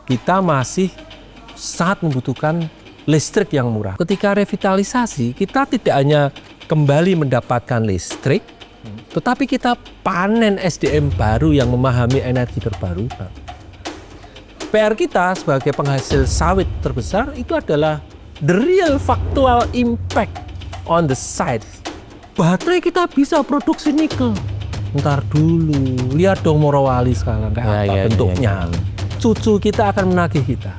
kita masih sangat membutuhkan listrik yang murah. Ketika revitalisasi, kita tidak hanya kembali mendapatkan listrik, tetapi kita panen SDM baru yang memahami energi terbarukan. PR kita sebagai penghasil sawit terbesar itu adalah the real factual impact on the site. Baterai kita bisa produksi nikel. Ntar dulu, lihat dong Morowali sekarang kayak apa bentuknya. Cucu kita akan menagih kita.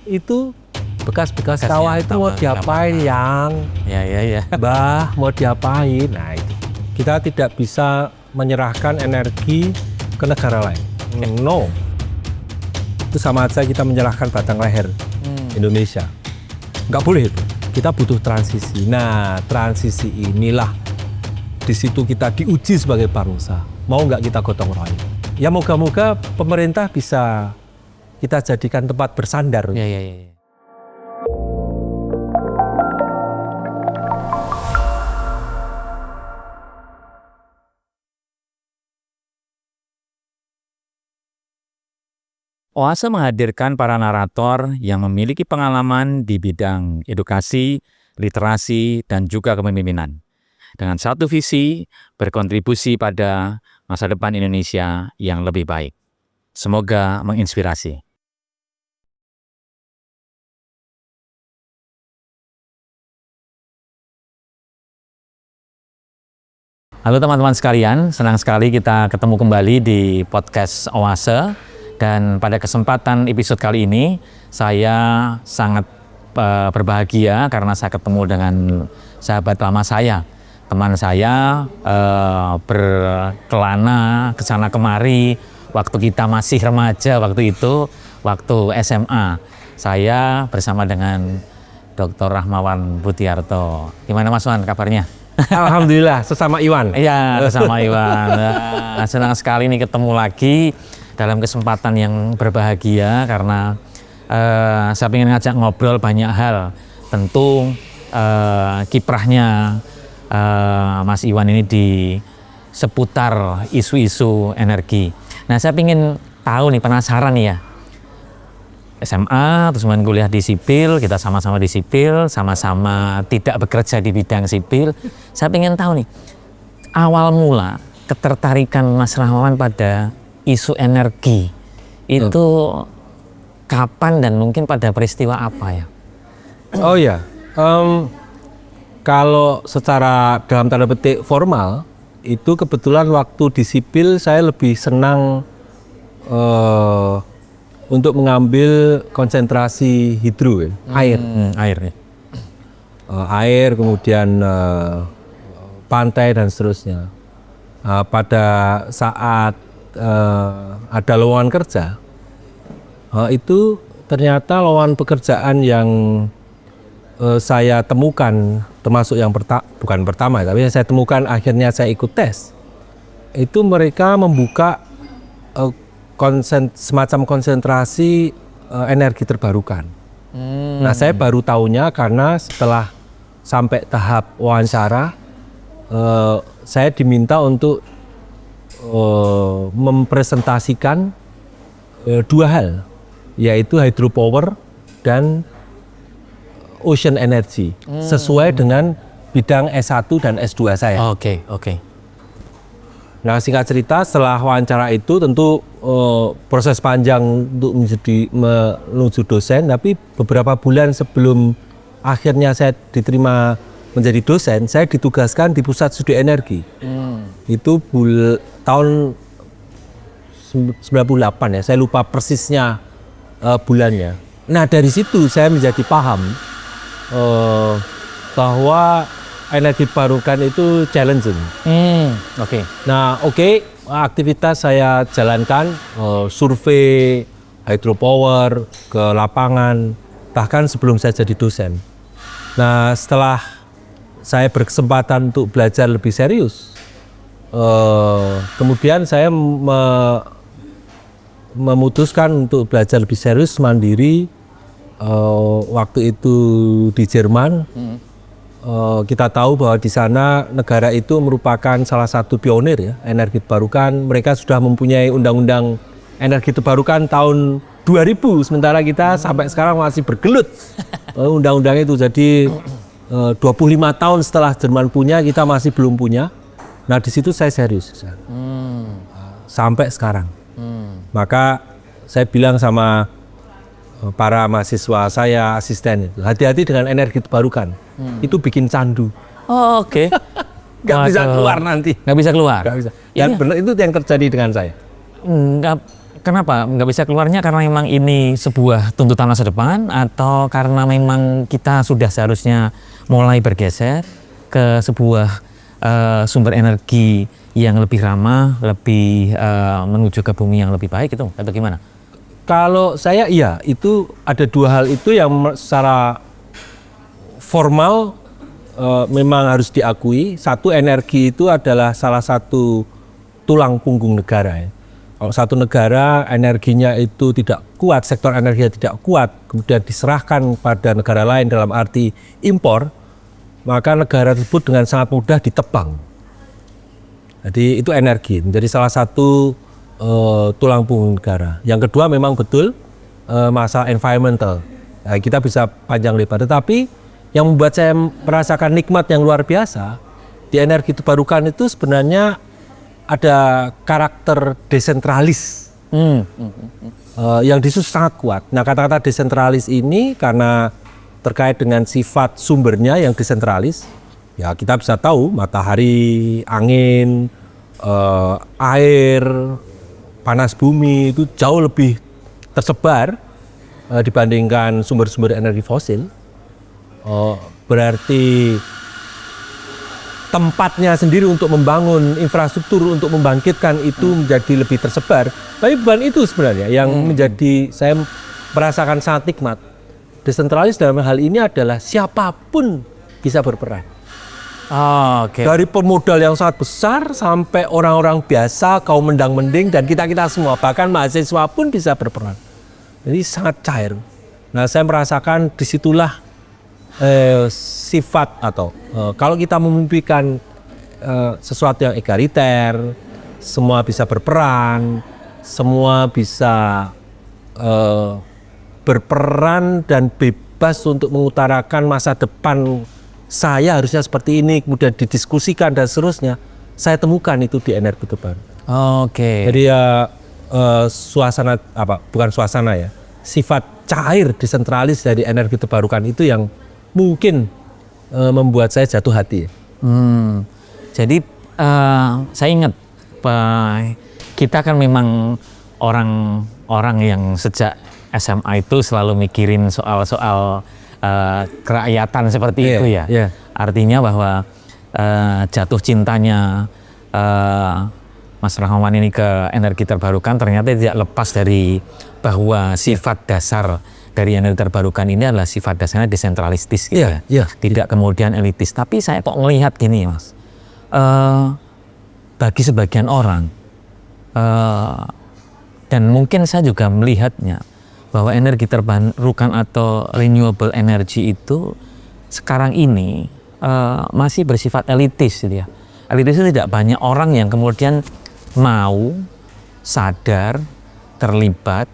Itu bekas-bekas sawah itu mau diapain yang? Ya. Mbah mau diapain? Nah itu. Kita tidak bisa menyerahkan energi ke negara lain. No. Itu sama aja kita menyerahkan batang leher Indonesia. Nggak boleh itu. Kita butuh transisi. Nah, transisi inilah di situ kita diuji sebagai bangsa. Mau nggak kita gotong royong? Ya moga-moga pemerintah bisa kita jadikan tempat bersandar. Ya. Oase menghadirkan para narator yang memiliki pengalaman di bidang edukasi, literasi, dan juga kepemimpinan. Dengan satu visi, berkontribusi pada masa depan Indonesia yang lebih baik. Semoga menginspirasi. Halo teman-teman sekalian, senang sekali kita ketemu kembali di podcast Oase. Dan pada kesempatan episode kali ini, saya sangat berbahagia karena saya ketemu dengan sahabat lama saya. Teman saya berkelana kesana kemari waktu kita masih remaja waktu itu, waktu SMA. Saya bersama dengan Dr. Rahmawan Butiarto. Gimana Mas Wan kabarnya? Alhamdulillah, sesama Iwan. Iya, sesama Iwan. Senang sekali nih ketemu lagi dalam kesempatan yang berbahagia karena saya ingin ngajak ngobrol banyak hal. Tentu kiprahnya Mas Iwan ini di seputar isu-isu energi. Nah, saya ingin tahu nih, penasaran nih ya. SMA, terus kemudian kuliah di sipil, kita sama-sama di sipil, sama-sama tidak bekerja di bidang sipil. Saya ingin tahu nih, awal mula ketertarikan Mas Rahmawan pada isu energi itu kapan dan mungkin pada peristiwa apa ya? Oh ya, kalau secara dalam tanda petik formal itu kebetulan waktu di sipil saya lebih senang untuk mengambil konsentrasi hidro, air, ya. Air kemudian pantai dan seterusnya. Pada saat ada lowongan kerja, itu ternyata lowongan pekerjaan yang saya temukan, termasuk yang bukan pertama, tapi saya temukan akhirnya saya ikut tes. Itu mereka membuka semacam konsentrasi energi terbarukan. Nah, saya baru tahunya karena setelah sampai tahap wawancara, saya diminta untuk mempresentasikan dua hal, yaitu hydropower dan ocean energy, sesuai dengan bidang S1 dan S2 saya. Oke. Nah, singkat cerita, setelah wawancara itu tentu proses panjang untuk menuju dosen, tapi beberapa bulan sebelum akhirnya saya diterima menjadi dosen, saya ditugaskan di Pusat Studi Energi. Itu tahun 98 ya, saya lupa persisnya bulannya. Nah, dari situ saya menjadi paham bahwa energi terbarukan itu challenging. Nah, aktivitas saya jalankan, survei hydropower ke lapangan, bahkan sebelum saya jadi dosen. Nah, setelah saya berkesempatan untuk belajar lebih serius, kemudian saya memutuskan untuk belajar lebih serius mandiri. Waktu itu di Jerman, kita tahu bahwa di sana negara itu merupakan salah satu pionir ya energi terbarukan. Mereka sudah mempunyai undang-undang energi terbarukan tahun 2000, sementara kita sampai sekarang masih bergelut undang-undang itu. Jadi 25 tahun setelah Jerman punya, kita masih belum punya. Nah di situ saya serius sampai sekarang. Maka saya bilang sama para mahasiswa saya, asisten itu, hati-hati dengan energi terbarukan. Itu bikin candu. Oh, oke. Nggak bisa keluar nanti. Nggak bisa keluar. Nggak bisa. Dan benar itu yang terjadi dengan saya. Kenapa nggak bisa keluarnya? Karena memang ini sebuah tuntutan masa depan, atau karena memang kita sudah seharusnya mulai bergeser ke sebuah sumber energi yang lebih ramah, lebih menuju ke bumi yang lebih baik itu, atau gimana? Kalau saya iya, itu ada dua hal itu yang secara formal memang harus diakui. Satu, energi itu adalah salah satu tulang punggung negara ya. Kalau satu negara energinya itu tidak kuat, sektor energinya tidak kuat, kemudian diserahkan pada negara lain dalam arti impor, maka negara tersebut dengan sangat mudah ditebang. Jadi itu energi, menjadi salah satu tulang punggung negara. Yang kedua memang betul masalah environmental. Nah, kita bisa panjang lebar, tetapi yang membuat saya merasakan nikmat yang luar biasa di energi terbarukan itu sebenarnya ada karakter desentralis yang disitu sangat kuat. Nah, kata-kata desentralis ini karena terkait dengan sifat sumbernya yang desentralis, ya kita bisa tahu matahari, angin, air, panas bumi itu jauh lebih tersebar dibandingkan sumber-sumber energi fosil. Berarti tempatnya sendiri untuk membangun infrastruktur untuk membangkitkan itu menjadi lebih tersebar. Tapi bukan itu sebenarnya yang menjadi saya merasakan sangat nikmat. Desentralis dalam hal ini adalah siapapun bisa berperan. Oke. Dari pemodal yang sangat besar sampai orang-orang biasa, kaum mendang-mending, dan kita-kita semua, bahkan mahasiswa pun bisa berperan. Jadi sangat cair. Nah, saya merasakan disitulah sifat atau kalau kita memimpikan sesuatu yang egaliter, semua bisa berperan, semua bisa berperan dan bebas untuk mengutarakan masa depan saya harusnya seperti ini, kemudian didiskusikan dan seterusnya. Saya temukan itu di energi terbarukan. Oke. Jadi ya suasana bukan suasana ya, sifat cair desentralis dari energi terbarukan itu yang mungkin membuat saya jatuh hati. Jadi saya ingat kita kan memang orang yang sejak SMA itu selalu mikirin soal-soal kerakyatan seperti itu ya. Yeah. Artinya bahwa jatuh cintanya Mas Rahmawan ini ke energi terbarukan ternyata tidak lepas dari bahwa sifat dasar dari energi terbarukan ini adalah sifat dasarnya desentralistis gitu ya. Tidak kemudian elitis. Tapi saya kok melihat gini Mas, bagi sebagian orang dan mungkin saya juga melihatnya bahwa energi terbarukan atau renewable energy itu sekarang ini masih bersifat elitis gitu ya. Elitis itu tidak banyak orang yang kemudian mau sadar terlibat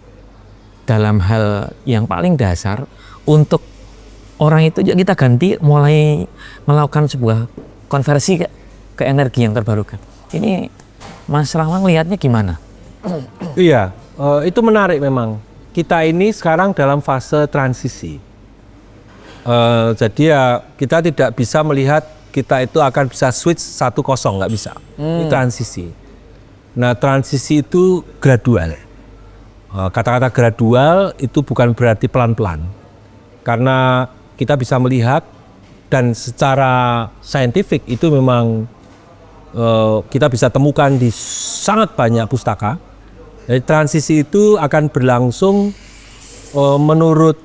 dalam hal yang paling dasar untuk orang itu kita ganti mulai melakukan sebuah konversi ke energi yang terbarukan. Ini Mas Rahman lihatnya gimana? Iya, itu menarik memang. Kita ini sekarang dalam fase transisi. Jadi ya kita tidak bisa melihat kita itu akan bisa switch 1-0, nggak bisa. Ini transisi. Nah, transisi itu gradual. Kata-kata gradual itu bukan berarti pelan-pelan. Karena kita bisa melihat dan secara saintifik itu memang kita bisa temukan di sangat banyak pustaka. Jadi transisi itu akan berlangsung menurut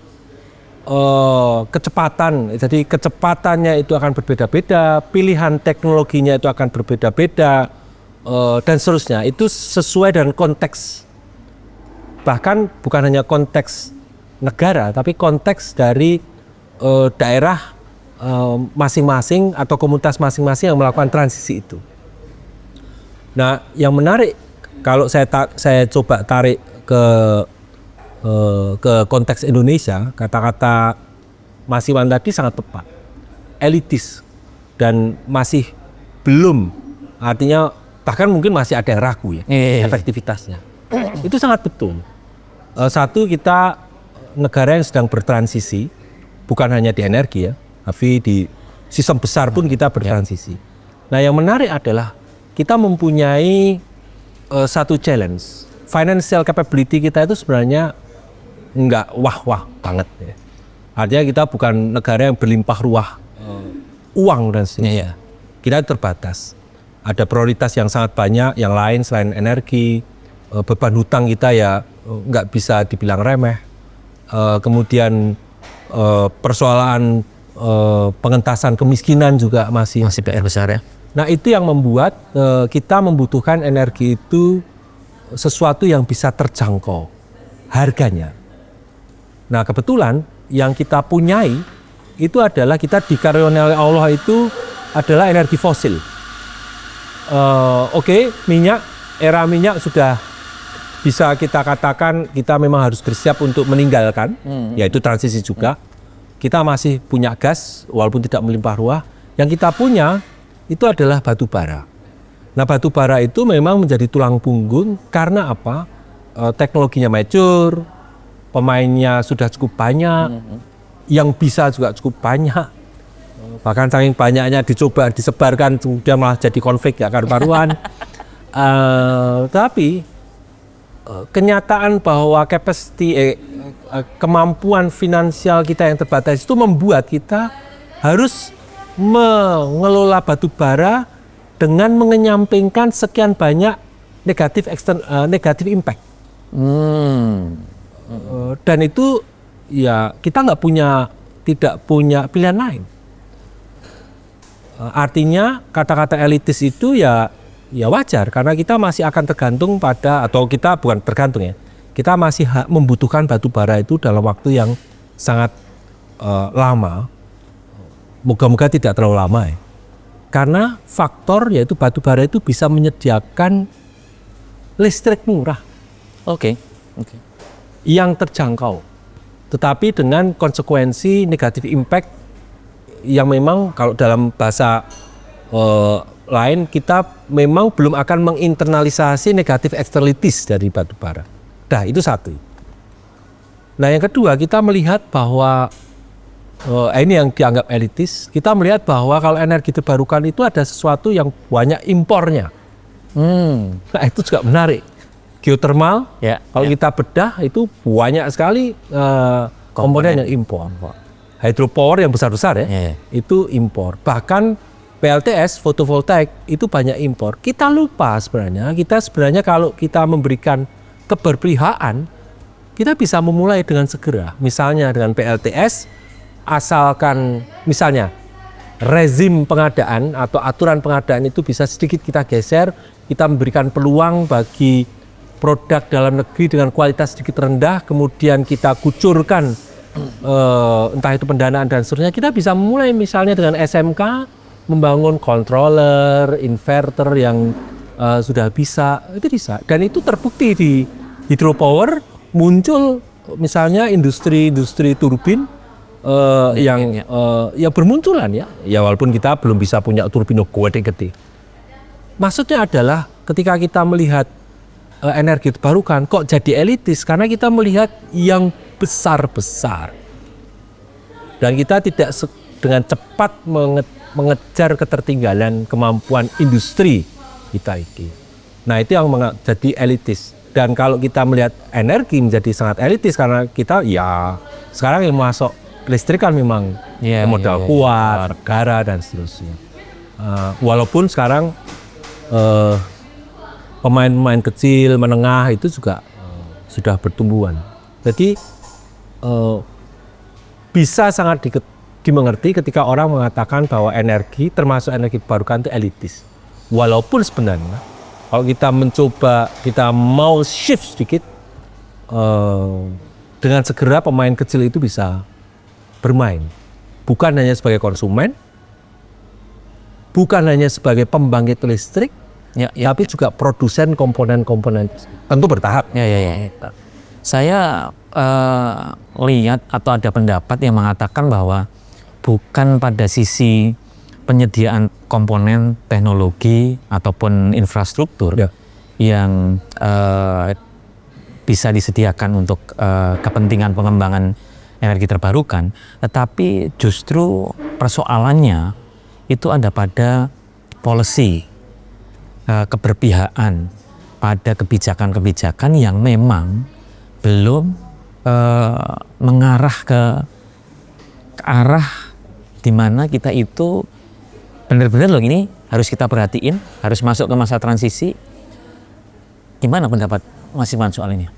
kecepatan. Jadi kecepatannya itu akan berbeda-beda, pilihan teknologinya itu akan berbeda-beda, dan seterusnya. Itu sesuai dengan konteks. Bahkan bukan hanya konteks negara, tapi konteks dari daerah masing-masing atau komunitas masing-masing yang melakukan transisi itu. Nah, yang menarik kalau saya coba tarik ke konteks Indonesia, kata-kata Mas Iwan tadi sangat tepat. Elitis dan masih belum, artinya bahkan mungkin masih ada yang ragu ya efektivitasnya. Itu sangat betul. Satu, kita negara yang sedang bertransisi, bukan hanya di energi ya, tapi di sistem besar pun kita bertransisi. Nah, yang menarik adalah kita mempunyai satu challenge. Financial capability kita itu sebenarnya nggak wah-wah banget ya. Artinya kita bukan negara yang berlimpah ruah uang dan sebagainya. Kita terbatas. Ada prioritas yang sangat banyak, yang lain selain energi, beban hutang kita ya nggak bisa dibilang remeh. Kemudian persoalan pengentasan kemiskinan juga masih PR besar ya. Nah, itu yang membuat kita membutuhkan energi itu sesuatu yang bisa terjangkau harganya. Nah, kebetulan yang kita punyai itu adalah kita dikaruniai oleh Allah itu adalah energi fosil. Minyak, era minyak sudah bisa kita katakan kita memang harus bersiap untuk meninggalkan, yaitu transisi juga. Kita masih punya gas, walaupun tidak melimpah ruah. Yang kita punya itu adalah batu bara. Nah, batu bara itu memang menjadi tulang punggung karena apa? Teknologinya mature, pemainnya sudah cukup banyak, yang bisa juga cukup banyak. Bahkan saking banyaknya dicoba disebarkan, kemudian malah jadi konflik ya karu-karuan. Tapi kenyataan bahwa capacity, kemampuan finansial kita yang terbatas itu membuat kita harus mengelola batu bara dengan mengenyampingkan sekian banyak negatif impact. Dan itu ya kita tidak punya pilihan lain. Artinya kata-kata elitis itu ya wajar karena kita masih akan tergantung pada, atau kita bukan tergantung ya, kita masih membutuhkan batu bara itu dalam waktu yang sangat lama. Moga-moga tidak terlalu lama ya. Karena faktor yaitu batu bara itu bisa menyediakan listrik murah. Oke. Yang terjangkau. Tetapi dengan konsekuensi negatif impact yang memang kalau dalam bahasa lain kita memang belum akan menginternalisasi negatif externalities dari batu bara. Nah, itu satu. Nah, yang kedua kita melihat bahwa ini yang dianggap elitis, kita melihat bahwa kalau energi terbarukan itu ada sesuatu yang banyak impornya. Nah, itu juga menarik. Geothermal, kalau kita bedah itu banyak sekali komponen yang impor. Hydropower yang besar-besar ya, itu impor. Bahkan PLTS, fotovoltaik, itu banyak impor. Kita lupa sebenarnya kalau kita memberikan keberpihakan, kita bisa memulai dengan segera. Misalnya dengan PLTS, asalkan misalnya rezim pengadaan atau aturan pengadaan itu bisa sedikit kita geser, kita memberikan peluang bagi produk dalam negeri dengan kualitas sedikit rendah, kemudian kita kucurkan entah itu pendanaan dan seterusnya, kita bisa memulai misalnya dengan SMK membangun controller, inverter yang sudah bisa, itu bisa. Dan itu terbukti di hydropower muncul misalnya industri turbin yang bermunculan ya. Ya walaupun kita belum bisa punya turbin gede-gede. Maksudnya adalah ketika kita melihat energi terbarukan kok jadi elitis karena kita melihat yang besar-besar. Dan kita tidak dengan cepat mengejar ketertinggalan kemampuan industri kita ini. Nah, itu yang menjadi elitis. Dan kalau kita melihat energi menjadi sangat elitis karena kita ya sekarang yang masuk listrik kan memang modal kuat, negara dan seterusnya. Walaupun sekarang pemain-pemain kecil, menengah itu juga sudah bertumbuhan. Jadi bisa sangat dimengerti ketika orang mengatakan bahwa energi, termasuk energi terbarukan itu elitis. Walaupun sebenarnya kalau kita mencoba, kita mau shift sedikit, dengan segera pemain kecil itu bisa bermain. Bukan hanya sebagai konsumen, bukan hanya sebagai pembangkit listrik, Ya, ya. tapi juga produsen komponen-komponen, tentu bertahap. Ya. Saya lihat atau ada pendapat yang mengatakan bahwa bukan pada sisi penyediaan komponen teknologi ataupun infrastruktur Ya. yang bisa disediakan untuk kepentingan pengembangan energi terbarukan, tetapi justru persoalannya itu ada pada policy, keberpihakan pada kebijakan-kebijakan yang memang belum mengarah ke arah di mana kita itu benar-benar loh ini harus kita perhatiin, harus masuk ke masa transisi. Gimana pendapat Mas Iman soal ini?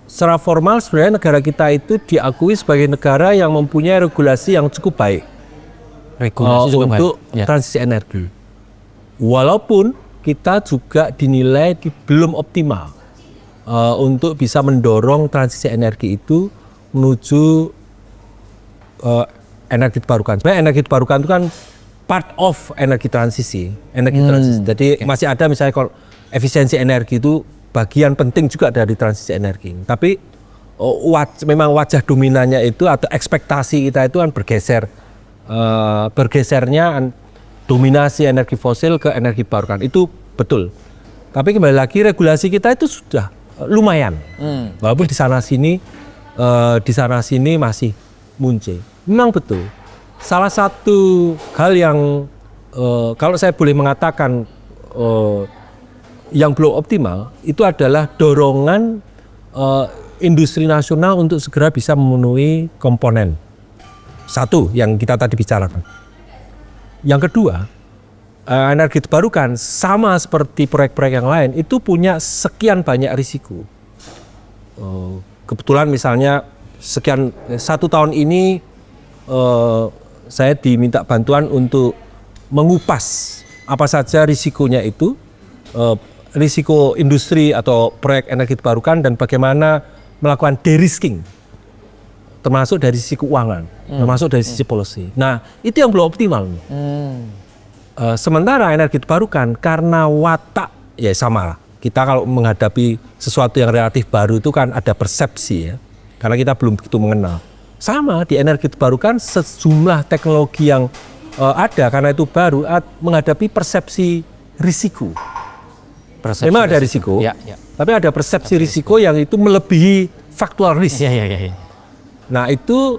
Secara formal sebenarnya negara kita itu diakui sebagai negara yang mempunyai regulasi yang cukup baik untuk transisi energi. Walaupun kita juga dinilai belum optimal untuk bisa mendorong transisi energi itu menuju energi terbarukan. Sebenarnya energi terbarukan itu kan part of energi transisi. Jadi masih ada misalnya kalau efisiensi energi itu bagian penting juga dari transisi energi. Tapi memang wajah dominannya itu atau ekspektasi kita itu kan bergesernya dominasi energi fosil ke energi terbarukan. Itu betul. Tapi kembali lagi regulasi kita itu sudah lumayan. Walaupun di sana sini masih muncul. Memang betul. Salah satu hal yang kalau saya boleh mengatakan yang belum optimal itu adalah dorongan industri nasional untuk segera bisa memenuhi komponen. Satu yang kita tadi bicarakan. Yang kedua, energi terbarukan sama seperti proyek-proyek yang lain itu punya sekian banyak risiko. Kebetulan misalnya satu tahun ini saya diminta bantuan untuk mengupas apa saja risikonya itu, risiko industri atau proyek energi terbarukan dan bagaimana melakukan de-risking, termasuk dari sisi keuangan, termasuk dari sisi policy. Nah, itu yang belum optimal. Sementara energi terbarukan karena watak ya sama. Kita kalau menghadapi sesuatu yang relatif baru itu kan ada persepsi ya, karena kita belum begitu mengenal. Sama di energi terbarukan sejumlah teknologi yang ada karena itu baru menghadapi persepsi risiko. Memang ada risiko, tapi ada persepsi risiko yang itu melebihi faktual risk. Nah itu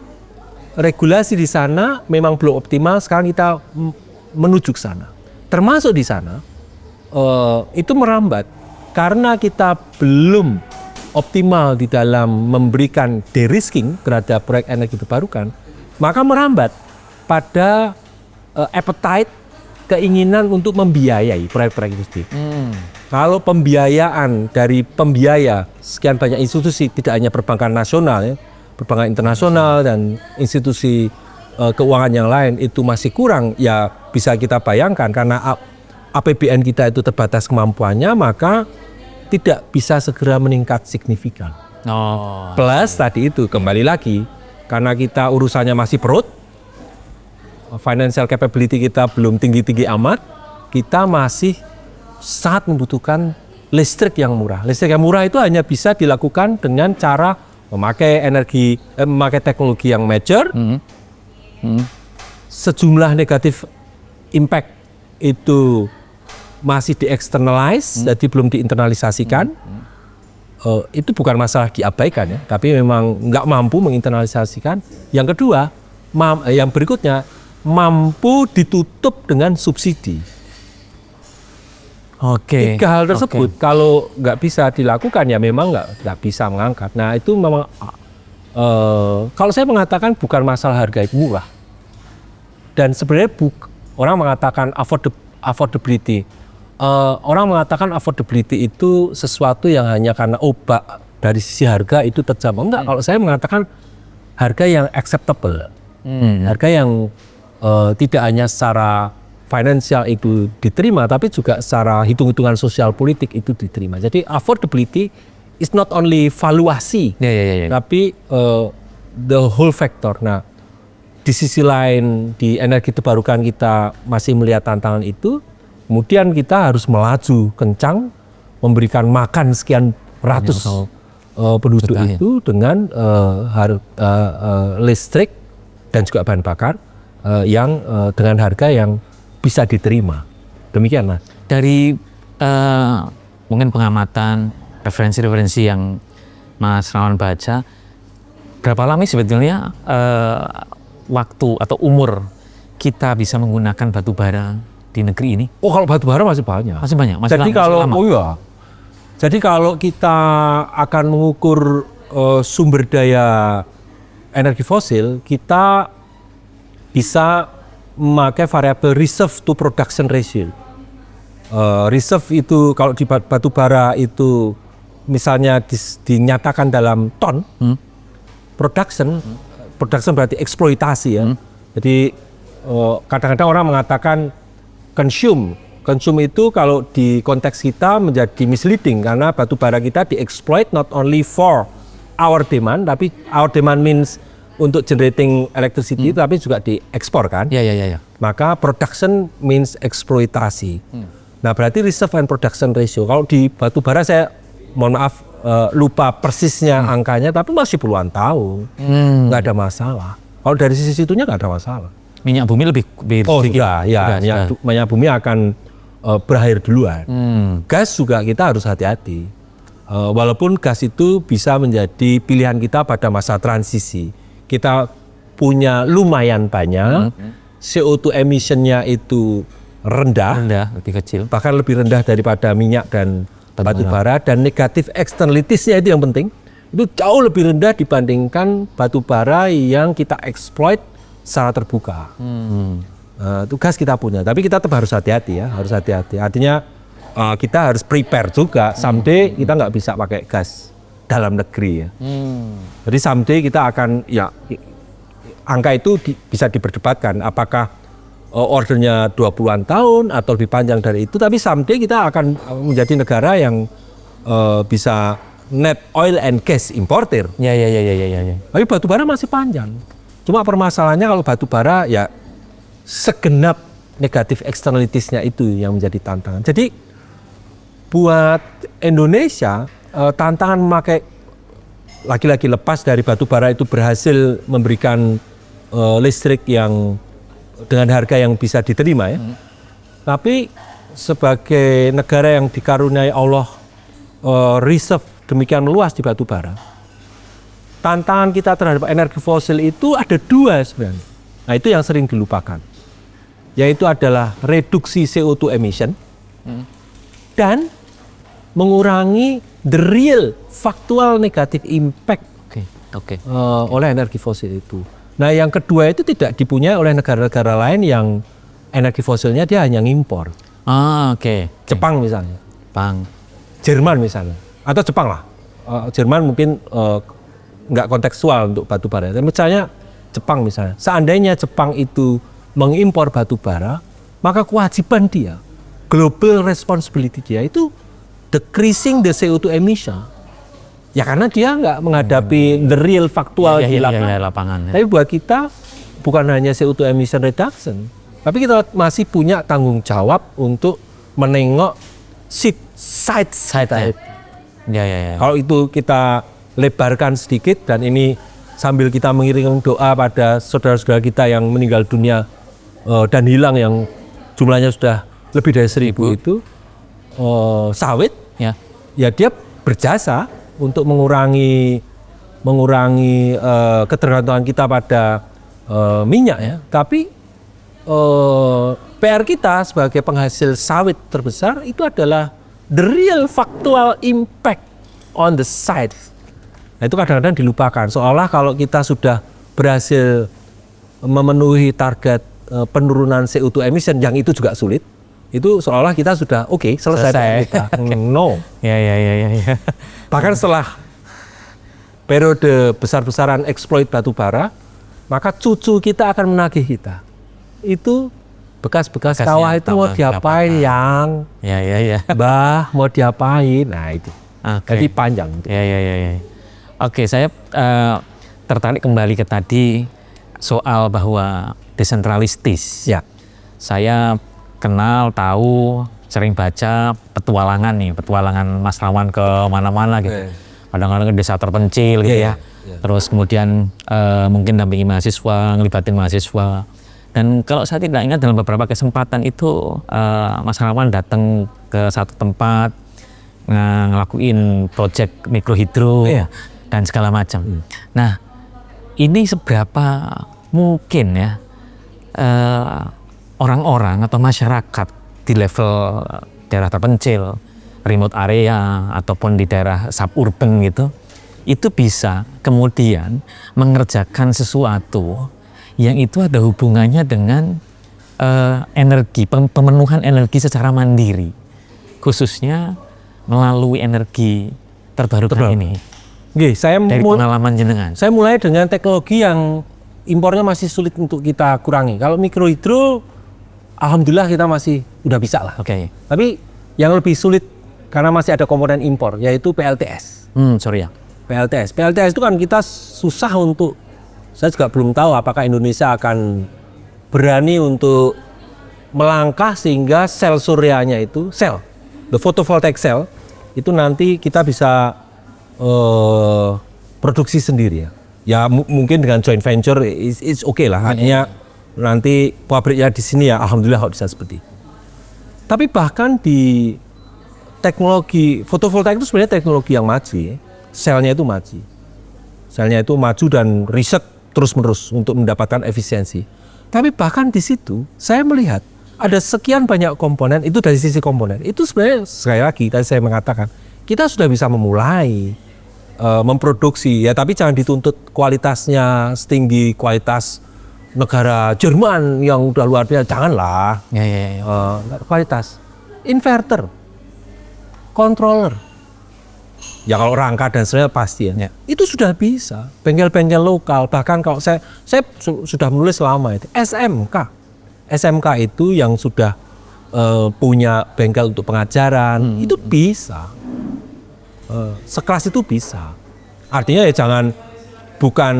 regulasi di sana memang belum optimal. Sekarang kita menuju ke sana. Termasuk di sana itu merambat karena kita belum optimal di dalam memberikan de-risking terhadap proyek energi terbarukan, maka merambat pada appetite, keinginan untuk membiayai proyek-proyek industri. Kalau pembiayaan dari pembiaya sekian banyak institusi, tidak hanya perbankan nasional, ya, perbankan internasional dan institusi keuangan yang lain itu masih kurang, ya bisa kita bayangkan karena APBN kita itu terbatas kemampuannya, maka tidak bisa segera meningkat signifikan. Plus tadi itu kembali lagi karena kita urusannya masih perut, financial capability kita belum tinggi-tinggi amat, kita masih sangat membutuhkan listrik yang murah. Listrik yang murah itu hanya bisa dilakukan dengan cara memakai teknologi yang mature. Sejumlah negatif impact itu masih di-externalize, jadi belum diinternalisasikan. Itu bukan masalah diabaikan ya, tapi memang nggak mampu menginternalisasikan. Yang kedua, yang berikutnya, mampu ditutup dengan subsidi. Tiga hal tersebut kalau nggak bisa dilakukan ya memang nggak bisa mengangkat. Nah itu memang kalau saya mengatakan bukan masalah harga yang murah. Dan sebenarnya orang mengatakan affordability. Orang mengatakan affordability itu sesuatu yang hanya karena dari sisi harga itu terjamah. Enggak, kalau saya mengatakan harga yang acceptable. Harga yang tidak hanya secara finansial itu diterima, tapi juga secara hitung-hitungan sosial politik itu diterima. Jadi affordability is not only valuasi, tapi the whole factor. Nah, di sisi lain di energi terbarukan kita masih melihat tantangan itu, Kemudian kita harus melaju kencang, memberikan makan sekian ratus penduduk juta, itu dengan listrik dan juga bahan bakar yang dengan harga yang bisa diterima. Demikian, Mas. Dari mungkin pengamatan, referensi-referensi yang Mas Rawan baca, berapa lama sebetulnya waktu atau umur kita bisa menggunakan batu bara di negeri ini? Oh, kalau batu bara masih banyak. Masih banyak. Masih Jadi masih lama. Jadi kalau kita akan mengukur sumber daya energi fosil, kita bisa memakai variabel reserve to production ratio. Reserve itu kalau di batu bara itu misalnya dinyatakan dalam ton, production berarti eksploitasi ya. Jadi kadang-kadang orang mengatakan consume itu kalau di konteks kita menjadi misleading karena batu bara kita dieksploit not only for our demand, tapi our demand means untuk generating electricity tapi juga diekspor kan. Ya. Maka production means eksploitasi. Nah berarti reserve and production ratio. Kalau di batu bara saya mohon maaf lupa persisnya angkanya, tapi masih puluhan tahun, nggak ada masalah. Kalau dari sisi situnya nggak ada masalah. Minyak bumi lebih sedikit. Minyak bumi akan berakhir duluan. Gas juga kita harus hati-hati. Walaupun gas itu bisa menjadi pilihan kita pada masa transisi. Kita punya lumayan banyak, CO2 emission-nya itu rendah, lebih kecil. bahkan lebih rendah daripada minyak dan batu bara, dan negatif externalities-nya itu yang penting. Itu jauh lebih rendah dibandingkan batu bara yang kita exploit secara terbuka. Itu gas kita punya, tapi kita tetap harus hati-hati ya, harus hati-hati. Artinya kita harus prepare juga. Someday kita nggak bisa pakai gas dalam negeri ya. Jadi someday kita akan angka itu bisa diperdebatkan. Apakah ordernya 20-an tahun atau lebih panjang dari itu? Tapi someday kita akan menjadi negara yang bisa net oil and gas importer. Ya. Tapi batu bara masih panjang. Cuma permasalahannya kalau batu bara ya segenap negatif externalities-nya itu yang menjadi tantangan. Jadi buat Indonesia tantangan memakai lagi-lagi lepas dari batu bara itu berhasil memberikan listrik yang dengan harga yang bisa diterima ya. Tapi sebagai negara yang dikaruniai Allah reserve demikian luas di batu bara, tantangan kita terhadap energi fosil itu ada dua sebenarnya. Nah itu yang sering dilupakan, yaitu adalah reduksi CO2 emission dan mengurangi the real factual negative impact oleh energi fosil itu. Nah yang kedua itu tidak dipunyai oleh negara-negara lain yang energi fosilnya dia hanya ngimpor. Jepang misalnya, Jerman misalnya, atau Jepang lah. Jerman mungkin nggak kontekstual untuk batu bara. Misalnya Jepang misalnya, seandainya Jepang itu mengimpor batu bara, maka kewajiban dia, global responsibility dia itu decreasing the CO2 emission. Ya karena dia nggak menghadapi the real faktual di lapangan. Tapi buat kita bukan hanya CO2 emission reduction, tapi kita masih punya tanggung jawab untuk menengok side. Ya. Kalau itu kita lebarkan sedikit, dan ini sambil kita mengiring doa pada saudara-saudara kita yang meninggal dunia dan hilang yang jumlahnya sudah lebih dari 1.000 itu, sawit ya dia berjasa untuk mengurangi ketergantungan kita pada minyak ya. Tapi PR kita sebagai penghasil sawit terbesar itu adalah the real factual impact on the side. Nah, itu kadang-kadang dilupakan. Seolah kalau kita sudah berhasil memenuhi target penurunan CO2 emission yang itu juga sulit, itu seolah kita sudah selesai. Kita. No. Ya. Bahkan setelah periode besar-besaran eksploit batu bara, maka cucu kita akan menagih kita. Itu bekas-bekas kawah itu mau diapain yang? Ya. Mbah mau diapain? Nah itu. Jadi panjang. Ya. Oke, saya tertarik kembali ke tadi soal bahwa desentralistis. Ya. Saya kenal, tahu, sering baca petualangan Mas Rawan ke mana-mana gitu. Kadang-kadang ke desa terpencil gitu ya. Terus kemudian mungkin dampingi mahasiswa, ngelibatin mahasiswa. Dan kalau saya tidak ingat dalam beberapa kesempatan itu Mas Rawan datang ke satu tempat ngelakuin proyek mikrohidro dan segala macam. Nah, ini seberapa mungkin ya orang-orang atau masyarakat di level daerah terpencil, remote area ataupun di daerah suburban gitu, itu bisa kemudian mengerjakan sesuatu yang itu ada hubungannya dengan energi, pemenuhan energi secara mandiri, khususnya melalui energi terbarukan ini. Oke, dari pengalaman jenengan. Saya mulai dengan teknologi yang impornya masih sulit untuk kita kurangi. Kalau mikrohidro, alhamdulillah kita masih udah bisa lah. Oke. Tapi yang lebih sulit karena masih ada komponen impor, yaitu PLTS. Sorry ya. PLTS itu kan kita susah untuk, saya juga belum tahu apakah Indonesia akan berani untuk melangkah sehingga sel suryanya itu, the photovoltaic cell, itu nanti kita bisa produksi sendiri ya. Ya mungkin dengan joint venture it's okay lah. Artinya nanti pabriknya di sini ya, alhamdulillah kalau bisa seperti. Tapi bahkan di teknologi fotovoltaik itu sebenarnya teknologi yang maju ya. Selnya itu maju. Selnya itu maju dan riset terus-menerus untuk mendapatkan efisiensi. Tapi bahkan di situ saya melihat ada sekian banyak komponen, itu dari sisi komponen. Itu sebenarnya sekali lagi tadi saya mengatakan, kita sudah bisa memulai memproduksi ya, tapi jangan dituntut kualitasnya setinggi kualitas negara Jerman yang udah luar biasa, janganlah. Kualitas inverter, controller, ya kalau rangka dan sebagainya pasti ya. Itu sudah bisa. Bengkel-bengkel lokal, bahkan kalau saya sudah menulis lama itu SMK itu yang sudah punya bengkel untuk pengajaran, itu bisa. Sekelas itu bisa. Artinya ya bukan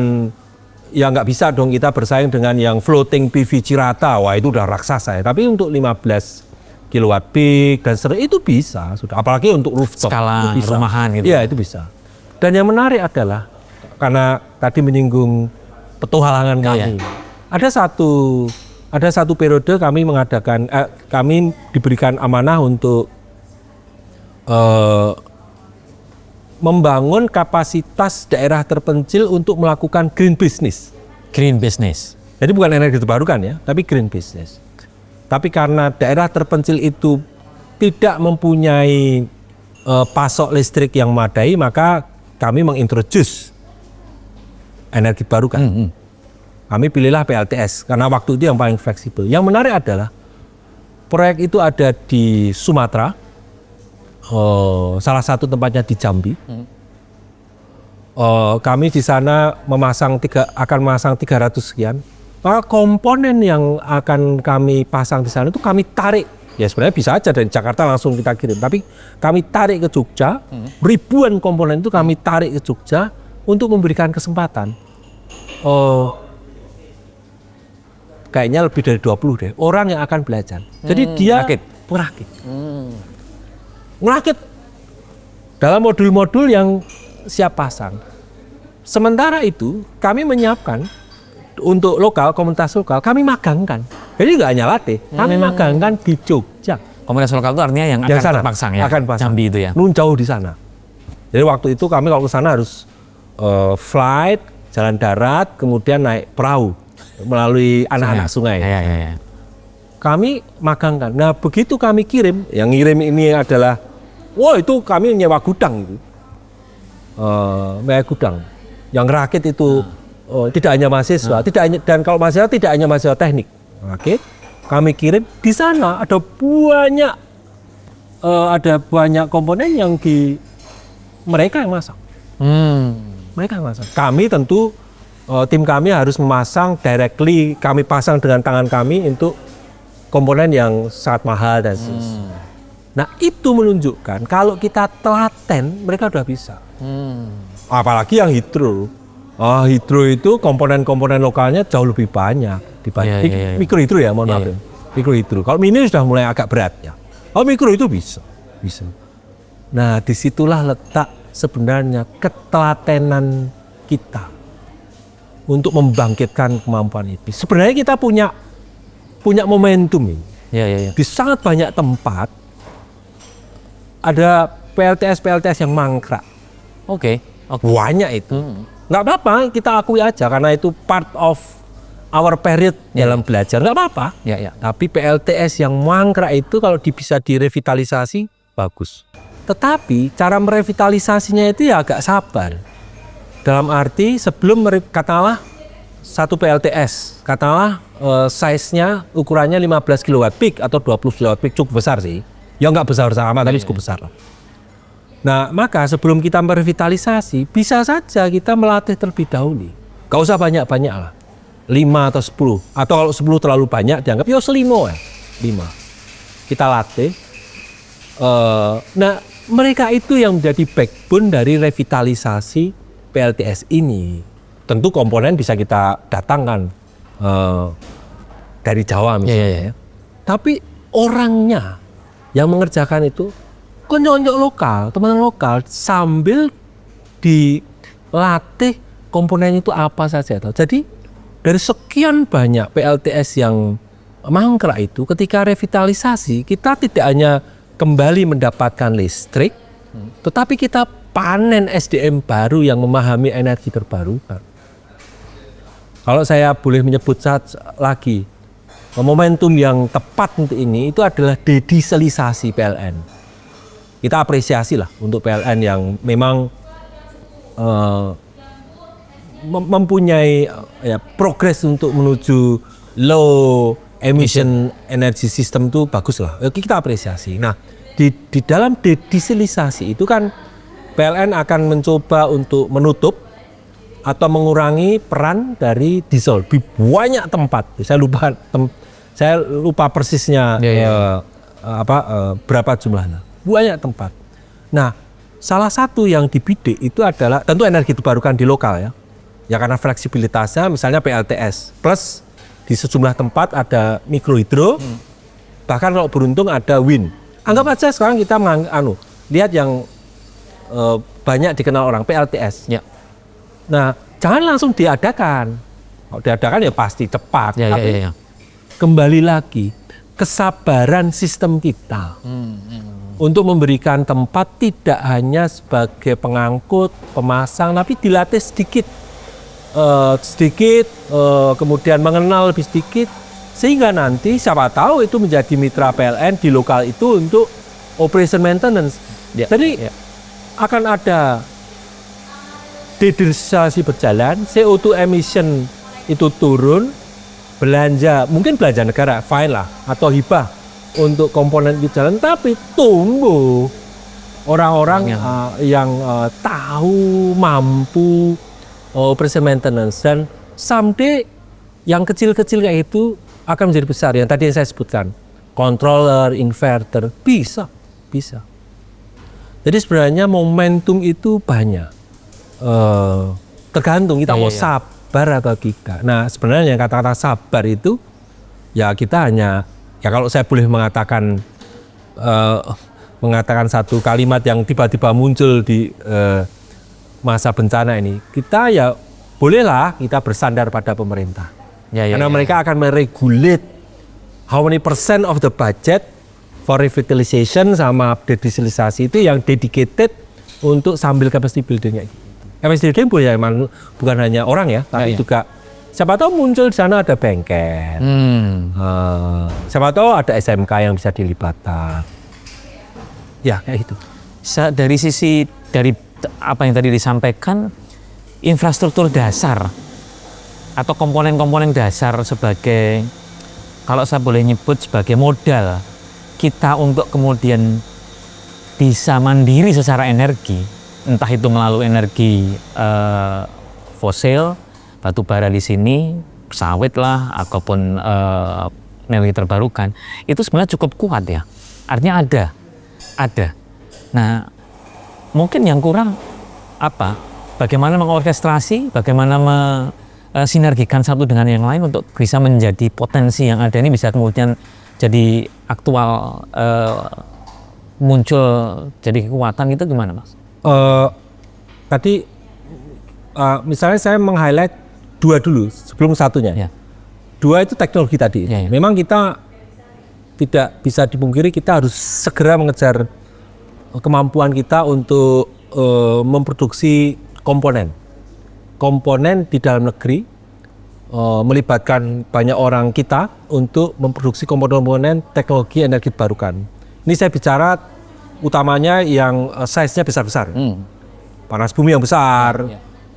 ya nggak bisa dong kita bersaing dengan yang floating PV Cirata, wah itu udah raksasa ya. Tapi untuk 15 kilowatt peak dan itu bisa sudah. Apalagi untuk rooftop skala rumahan gitu. Iya itu bisa. Dan yang menarik adalah karena tadi menyinggung petualangan kami. Ada satu periode kami mengadakan, kami diberikan amanah untuk membangun kapasitas daerah terpencil untuk melakukan green business. Green business. Jadi bukan energi terbarukan ya, tapi green business. Tapi karena daerah terpencil itu tidak mempunyai pasok listrik yang memadai, maka kami mengintroduce energi barukan. Kami pilihlah PLTS karena waktu itu yang paling fleksibel. Yang menarik adalah proyek itu ada di Sumatera, salah satu tempatnya di Jambi. Kami di sana akan memasang 300 sekian. Maka komponen yang akan kami pasang di sana itu kami tarik. Ya sebenarnya bisa aja dari Jakarta langsung kita kirim, tapi kami tarik ke Jogja. Ribuan komponen itu kami tarik ke Jogja untuk memberikan kesempatan. Kayaknya lebih dari 20 deh orang yang akan belajar. Jadi dia perakit. Merakit dalam modul-modul yang siap pasang. Sementara itu kami menyiapkan untuk lokal, komunitas lokal, kami magangkan. Jadi nggak hanya latih, kami magangkan di Jogja. Komunitas lokal itu artinya yang akan terpasang ya, akan pasang. Jambi itu ya. Nun jauh di sana. Jadi waktu itu kami kalau ke sana harus flight, jalan darat, kemudian naik perahu melalui anak-anak sungai. Kami magangkan. Nah begitu kami kirim, yang ngirim ini adalah, wah itu kami nyewa gudang gitu. Nyewa gudang. Yang rakit itu tidak hanya mahasiswa, dan kalau mahasiswa tidak hanya mahasiswa teknik. Oke, kami kirim di sana ada banyak komponen yang mereka yang masak. Mereka yang masak. Kami tentu tim kami harus memasang directly, kami pasang dengan tangan kami untuk komponen yang sangat mahal dan seterusnya. Nah itu menunjukkan kalau kita telaten mereka udah bisa. Apalagi yang hidro. Hidro itu komponen-komponen lokalnya jauh lebih banyak dibanding mikrohidro ya, mohon maaf. Mikrohidro. Kalau mini sudah mulai agak berat ya. Kalau mikro itu bisa. Nah, disitulah letak sebenarnya ketelatenan kita untuk membangkitkan kemampuan itu. Sebenarnya kita punya momentum ini. Ya. Di sangat banyak tempat ada PLTS yang mangkrak. Oke. Banyak itu. Nggak apa-apa, kita akui aja karena itu part of our period dalam belajar, nggak apa-apa. Ya. Tapi PLTS yang mangkrak itu kalau bisa direvitalisasi, bagus. Tetapi cara merevitalisasinya itu ya agak sabar. Dalam arti sebelum katakanlah satu PLTS, katakanlah size-nya ukurannya 15 kW peak atau 20 kW peak, cukup besar sih. Ya nggak besar-besar amat, tapi cukup besar. Nah, maka sebelum kita merevitalisasi, bisa saja kita melatih terlebih dahulu. Gak usah banyak-banyak lah. 5 atau 10. Atau kalau 10 terlalu banyak, dianggap ya selimo ya. 5. Kita latih. Nah, mereka itu yang menjadi backbone dari revitalisasi PLTS ini. Tentu komponen bisa kita datangkan dari Jawa misalnya. Ya. Tapi orangnya yang mengerjakan itu konjok lokal, teman-teman lokal, sambil dilatih komponen itu apa saja. Jadi dari sekian banyak PLTS yang mangkrak itu, ketika revitalisasi kita tidak hanya kembali mendapatkan listrik, tetapi kita panen SDM baru yang memahami energi terbarukan. Kalau saya boleh menyebut lagi, momentum yang tepat untuk ini itu adalah dedieselisasi PLN. Kita apresiasi lah untuk PLN yang memang mempunyai progres untuk menuju low emission energy system itu bagus lah. Kita apresiasi. Nah, di dalam dedieselisasi itu kan PLN akan mencoba untuk menutup atau mengurangi peran dari diesel di banyak tempat. Saya lupa persisnya berapa jumlahnya. Banyak tempat. Nah, salah satu yang dibidik itu adalah tentu energi terbarukan di lokal ya. Ya karena fleksibilitasnya misalnya PLTS plus di sejumlah tempat ada mikrohidro, bahkan kalau beruntung ada wind. Anggap aja sekarang kita lihat yang banyak dikenal orang PLTS. Ya. Nah, jangan langsung diadakan. Kalau diadakan ya pasti cepat. Tapi kembali lagi kesabaran sistem kita. Untuk memberikan tempat tidak hanya sebagai pengangkut, pemasang, tapi dilatih sedikit, kemudian mengenal lebih sedikit, sehingga nanti siapa tahu itu menjadi mitra PLN di lokal itu untuk operation maintenance. Jadi akan ada dedieselisasi berjalan, CO2 emission itu turun, mungkin belanja negara, fine lah, atau hibah untuk komponen itu jalan, tapi tumbuh orang-orang yang tahu, mampu operation maintenance, dan someday yang kecil-kecil kayak itu akan menjadi besar. Yang tadi yang saya sebutkan, controller, inverter, bisa. Jadi sebenarnya momentum itu banyak, tergantung kita mau sabar atau tidak. Nah, sebenarnya kata-kata sabar itu ya kita hanya, ya kalau saya boleh mengatakan satu kalimat yang tiba-tiba muncul di masa bencana ini, kita ya bolehlah kita bersandar pada pemerintah. Karena mereka akan meregulate how many percent of the budget for revitalization sama dedieselisasi itu yang dedicated untuk sambil capacity building kayak gitu. Capacity building bukan hanya orang ya, tapi juga siapa tahu muncul di sana ada bengkel, siapa tahu ada SMK yang bisa dilibatkan. Ya kayak itu. Dari apa yang tadi disampaikan, infrastruktur dasar atau komponen-komponen dasar sebagai, kalau saya boleh nyebut sebagai modal kita untuk kemudian bisa mandiri secara energi, entah itu melalui energi fosil, batu bara di sini, sawit lah, ataupun energi terbarukan, itu sebenarnya cukup kuat ya. Artinya ada. Nah, mungkin yang kurang apa? Bagaimana mengorkestrasi, bagaimana sinergikan satu dengan yang lain untuk bisa menjadi potensi yang ada ini bisa kemudian jadi aktual muncul jadi kekuatan itu gimana Mas? Tadi misalnya saya meng-highlight 2 dulu sebelum satunya. Ya. 2 itu teknologi tadi. Ya. Memang kita tidak bisa dipungkiri kita harus segera mengejar kemampuan kita untuk memproduksi komponen di dalam negeri, melibatkan banyak orang kita untuk memproduksi komponen teknologi energi terbarukan. Ini saya bicara utamanya yang size-nya besar-besar. Panas bumi yang besar.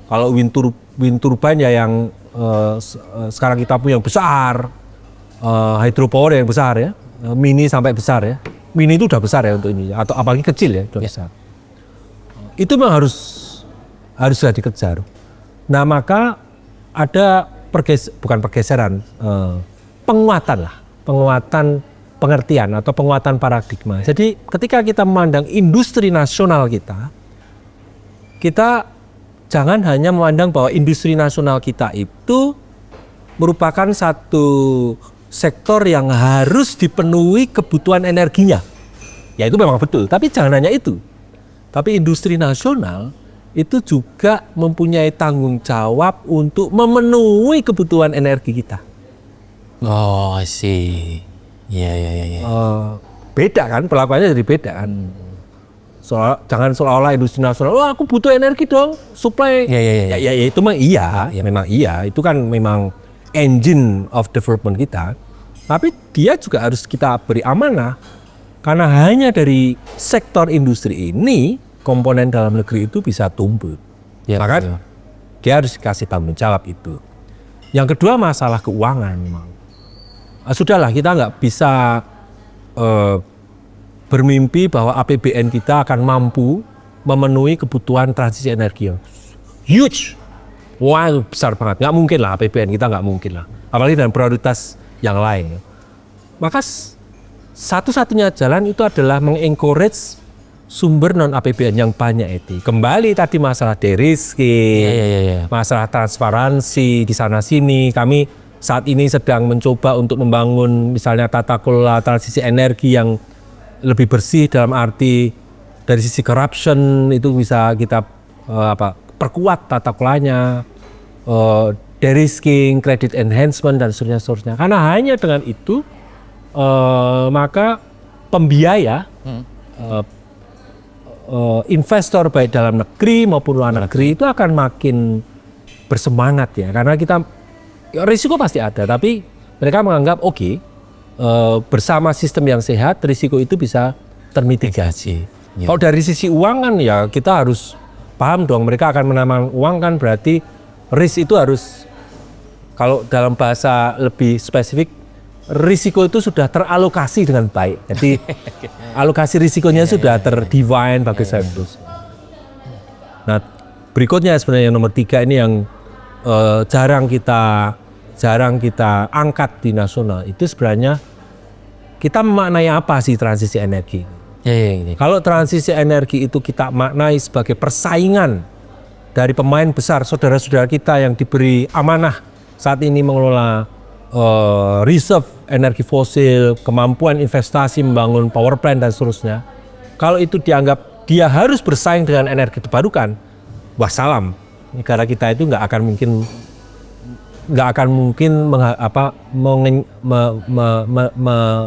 Kalau wind turbine ya yang sekarang kita punya yang besar, hydropower yang besar ya, mini sampai besar ya. Mini itu udah besar ya untuk ini, atau apalagi kecil ya udah besar. Itu memang harus sudah dikejar. Nah maka ada penguatan pengertian atau penguatan paradigma. Jadi ketika kita memandang industri nasional kita jangan hanya memandang bahwa industri nasional kita itu merupakan satu sektor yang harus dipenuhi kebutuhan energinya. Ya itu memang betul, tapi jangan hanya itu. Tapi industri nasional itu juga mempunyai tanggung jawab untuk memenuhi kebutuhan energi kita. Oh, I see. Iya. Beda kan, perlakuannya jadi beda kan. Jangan seolah-olah industri nasional, wah aku butuh energi dong, supply. Ya itu memang iya. Itu kan memang engine of development kita. Tapi dia juga harus kita beri amanah. Karena hanya dari sektor industri ini, komponen dalam negeri itu bisa tumbuh. Maka dia harus dikasih tanggung jawab itu. Yang kedua masalah keuangan memang. Sudahlah kita nggak bisa bermimpi bahwa APBN kita akan mampu memenuhi kebutuhan transisi energi yang huge. Wah besar banget, nggak mungkin lah APBN kita nggak mungkin lah. Apalagi dengan prioritas yang lain. Maka satu-satunya jalan itu adalah mengencourage sumber non APBN yang banyak itu. Kembali tadi masalah de-risking, masalah transparansi di sana sini. Kami saat ini sedang mencoba untuk membangun misalnya tata kelola transisi energi yang lebih bersih dalam arti dari sisi corruption itu bisa kita perkuat tata kelolanya, de-risking, credit enhancement dan seterusnya. Karena hanya dengan itu maka pembiaya, investor baik dalam negeri maupun luar negeri itu akan makin bersemangat ya. Karena risiko pasti ada, tapi mereka menganggap bersama sistem yang sehat risiko itu bisa termitigasi. Kalau dari sisi uang kan ya kita harus paham dong, mereka akan menambah uang kan berarti risk itu harus, kalau dalam bahasa lebih spesifik, risiko itu sudah teralokasi dengan baik. Jadi alokasi risikonya sudah terdefine bagus bagus. Nah berikutnya sebenarnya yang nomor 3 ini yang jarang kita angkat di nasional, itu sebenarnya kita memaknai apa sih transisi energi? Kalau transisi energi itu kita maknai sebagai persaingan dari pemain besar, saudara-saudara kita yang diberi amanah saat ini mengelola reserve energi fosil, kemampuan investasi membangun power plant dan seterusnya. Kalau itu dianggap dia harus bersaing dengan energi terbarukan, wassalam, negara kita itu nggak akan mungkin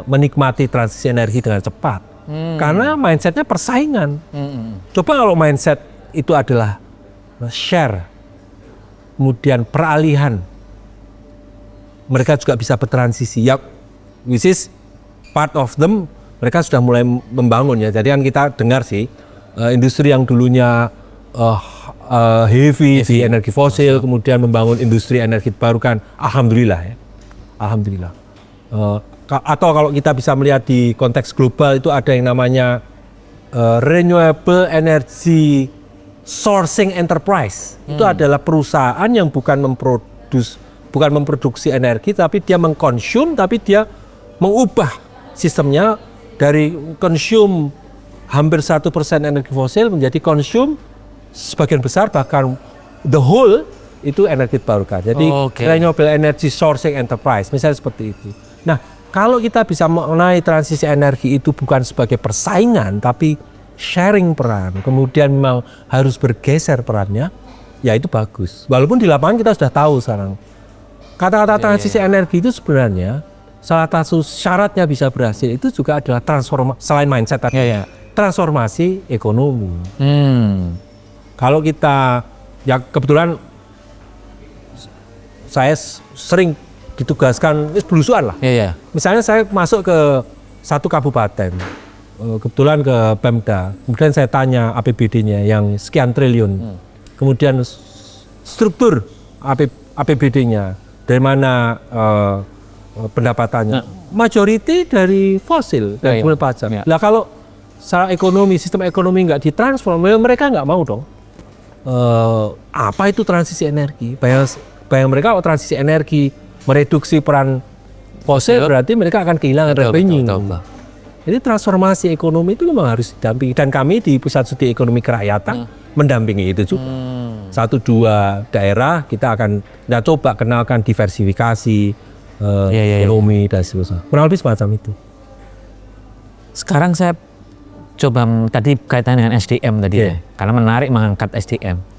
menikmati transisi energi dengan cepat. Karena mindsetnya persaingan. Coba kalau mindset itu adalah share, kemudian peralihan, mereka juga bisa bertransisi. Ya, which is part of them, mereka sudah mulai membangun ya. Jadi kan kita dengar sih, industri yang dulunya heavy di energi fosil, kemudian membangun industri energi terbarukan, alhamdulillah ya, alhamdulillah. Atau kalau kita bisa melihat di konteks global itu ada yang namanya renewable energy sourcing enterprise. Itu adalah perusahaan yang bukan memproduksi energi, tapi dia mengkonsum, tapi dia mengubah sistemnya dari konsum hampir 1% energi fosil menjadi konsum sebagian besar, bahkan the whole itu energi terbarukan. Jadi renewable energy sourcing enterprise misalnya seperti itu. Nah kalau kita bisa mengenai transisi energi itu bukan sebagai persaingan, tapi sharing peran, kemudian memang harus bergeser perannya, ya itu bagus. Walaupun di lapangan kita sudah tahu sekarang. Kata-kata transisi energi itu sebenarnya salah satu syaratnya bisa berhasil itu juga adalah transformasi, selain mindset tadi, transformasi ekonomi. Kalau kita, ya kebetulan saya sering ditugaskan belusuan lah. Misalnya saya masuk ke satu kabupaten, kebetulan ke Pemda, kemudian saya tanya APBD-nya yang sekian triliun, kemudian struktur APBD-nya, dari mana pendapatannya, majority dari fosil dan kemudian pajak. Nah kalau secara ekonomi, sistem ekonomi nggak ditransform, mereka nggak mau dong. Apa itu transisi energi? Bayang mereka transisi energi mereduksi peran fosil, berarti mereka akan kehilangan revenue. Jadi transformasi ekonomi itu memang harus didampingi, dan kami di Pusat Studi Ekonomi Kerakyatan mendampingi itu juga. 1-2 daerah kita akan coba kenalkan diversifikasi ekonomi dan seterusnya. Kurang lebih semacam itu. Sekarang saya coba tadi kaitan dengan SDM tadi ya, karena menarik mengangkat SDM.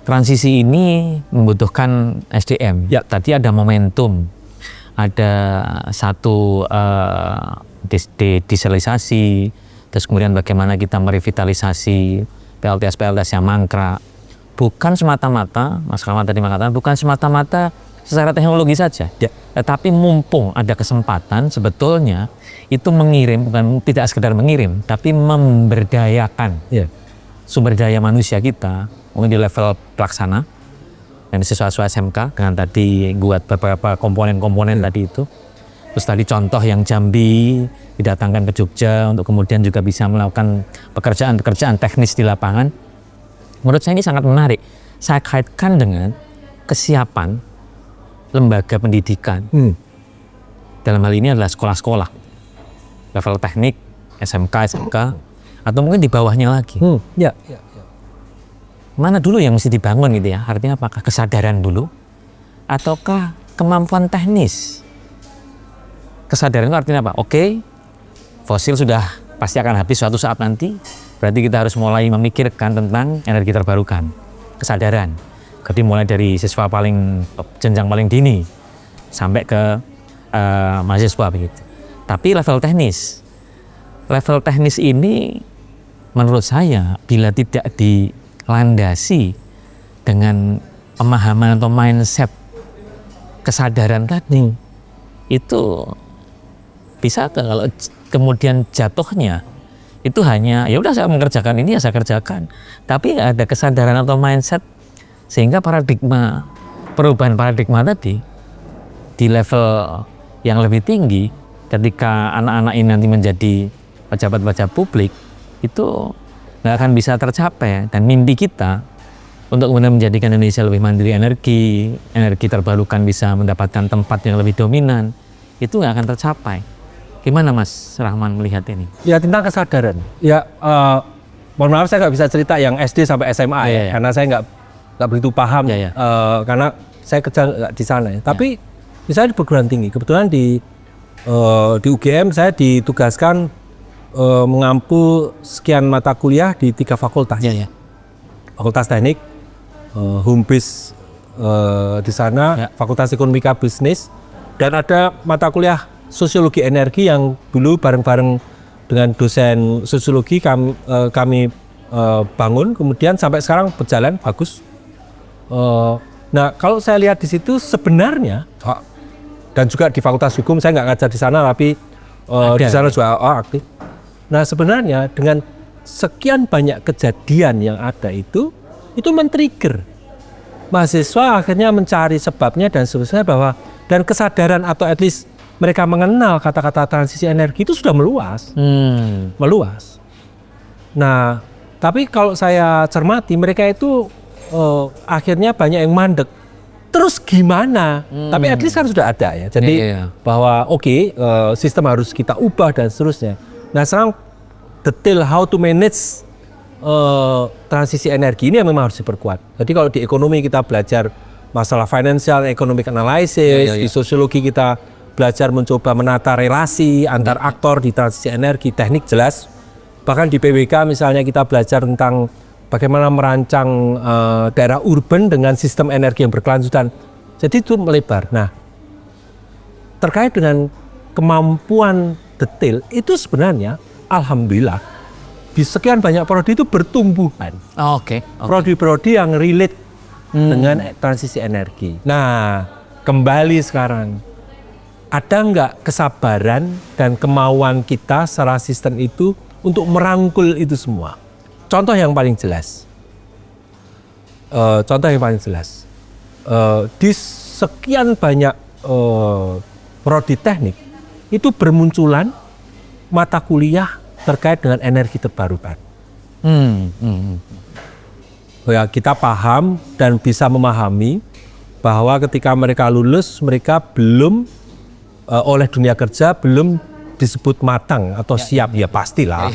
Transisi ini membutuhkan SDM. Tadi ada momentum, ada satu digitalisasi, terus kemudian bagaimana kita merevitalisasi PLTS yang mangkrak. Bukan semata-mata, Mas Rahmat tadi mengatakan, bukan semata-mata secara teknologi saja, tetapi mumpung ada kesempatan sebetulnya itu mengirim, bukan tidak sekedar mengirim, tapi memberdayakan sumber daya manusia kita, mungkin di level pelaksana dan siswa-siswa SMK dengan tadi buat beberapa komponen-komponen tadi itu. Terus tadi contoh yang Jambi didatangkan ke Jogja untuk kemudian juga bisa melakukan pekerjaan-pekerjaan teknis di lapangan. Menurut saya ini sangat menarik. Saya kaitkan dengan kesiapan lembaga pendidikan. Dalam hal ini adalah sekolah-sekolah, level teknik, SMK, atau mungkin di bawahnya lagi. Mana dulu yang mesti dibangun gitu ya? Artinya apakah kesadaran dulu, ataukah kemampuan teknis? Kesadaran itu artinya apa? Oke, fosil sudah pasti akan habis suatu saat nanti. Berarti kita harus mulai memikirkan tentang energi terbarukan, kesadaran. Jadi mulai dari siswa jenjang paling dini sampai ke mahasiswa begitu. Tapi level teknis ini menurut saya bila tidak dilandasi dengan pemahaman atau mindset kesadaran tadi, itu bisa kalau kemudian jatuhnya itu hanya ya udah saya mengerjakan ini ya saya kerjakan, tapi ada kesadaran atau mindset sehingga perubahan paradigma tadi di level yang lebih tinggi ketika anak-anak ini nanti menjadi pejabat-pejabat publik itu nggak akan bisa tercapai, dan mimpi kita untuk kemudian menjadikan Indonesia lebih mandiri energi terbarukan bisa mendapatkan tempat yang lebih dominan itu nggak akan tercapai. Gimana Mas Rahman melihat ini? Ya tentang kesadaran. Mohon maaf saya nggak bisa cerita yang SD sampai SMA karena saya nggak begitu paham karena saya kerja nggak di sana. Tapi misalnya di perguruan tinggi, kebetulan di UGM saya ditugaskan mengampu sekian mata kuliah di 3 fakultas. Fakultas Teknik, Humbis di sana, Fakultas Ekonomika Bisnis, dan ada mata kuliah Sosiologi Energi yang dulu bareng-bareng dengan dosen sosiologi kami bangun, kemudian sampai sekarang berjalan bagus. Nah kalau saya lihat di situ sebenarnya, dan juga di Fakultas Hukum saya nggak ngajar di sana, tapi di sana juga aktif. Nah sebenarnya dengan sekian banyak kejadian yang ada itu men-trigger mahasiswa akhirnya mencari sebabnya dan seterusnya, bahwa dan kesadaran atau at least mereka mengenal kata-kata transisi energi itu sudah meluas. Nah, tapi kalau saya cermati mereka itu akhirnya banyak yang mandek. Terus gimana? Tapi at least kan sudah ada ya. Jadi bahwa sistem harus kita ubah dan seterusnya. Nah, sekarang detail how to manage transisi energi ini yang memang harus diperkuat. Jadi kalau di ekonomi kita belajar masalah financial, economic analysis, di sosiologi kita belajar mencoba menata relasi antar aktor di transisi energi, teknik jelas. Bahkan di PWK misalnya kita belajar tentang bagaimana merancang daerah urban dengan sistem energi yang berkelanjutan. Jadi itu melebar. Nah, terkait dengan kemampuan detail itu sebenarnya alhamdulillah di sekian banyak prodi itu bertumbuhan. Oke. Prodi-prodi yang relate dengan transisi energi. Nah, kembali sekarang, ada nggak kesabaran dan kemauan kita secara sistem itu untuk merangkul itu semua? Contoh yang paling jelas. Di sekian banyak prodi teknik itu bermunculan mata kuliah terkait dengan energi terbarukan. Ya, kita paham dan bisa memahami bahwa ketika mereka lulus, mereka belum oleh dunia kerja belum disebut matang atau siap. Ya pastilah.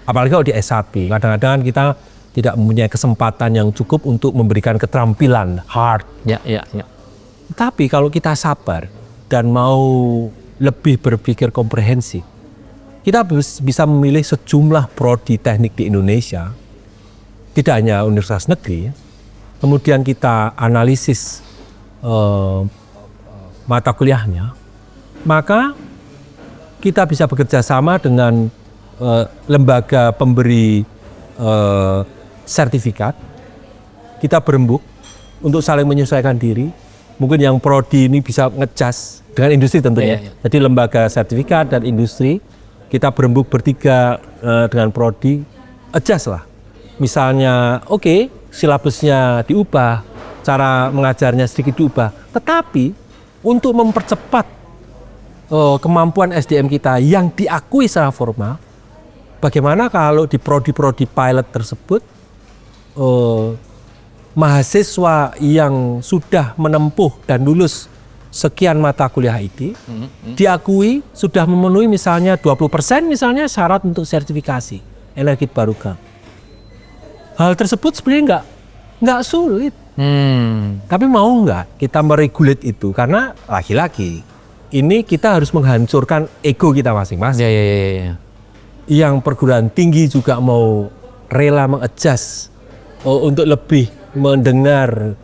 Apalagi kalau di S1. Kadang-kadang kita tidak mempunyai kesempatan yang cukup untuk memberikan keterampilan hard. Ya. Tapi kalau kita sabar dan mau lebih berpikir komprehensif, kita bisa memilih sejumlah prodi teknik di Indonesia, tidak hanya universitas negeri, kemudian kita analisis mata kuliahnya, maka kita bisa bekerja sama dengan lembaga pemberi sertifikat. Kita berembuk untuk saling menyesuaikan diri. Mungkin yang prodi ini bisa ngecas dengan industri tentunya. Jadi lembaga sertifikat dan industri, kita berembuk bertiga dengan prodi, adjust lah. Misalnya, silabusnya diubah, cara mengajarnya sedikit diubah. Tetapi untuk mempercepat kemampuan SDM kita yang diakui secara formal, bagaimana kalau di prodi-prodi pilot tersebut mahasiswa yang sudah menempuh dan lulus sekian mata kuliah itu diakui sudah memenuhi misalnya 20% misalnya syarat untuk sertifikasi energi terbarukan. Hal tersebut sebenarnya nggak sulit. Tapi mau nggak kita meregulate itu? Karena lagi-lagi ini kita harus menghancurkan ego kita masing-masing. Yang perguruan tinggi juga mau rela mengadjust untuk lebih mendengar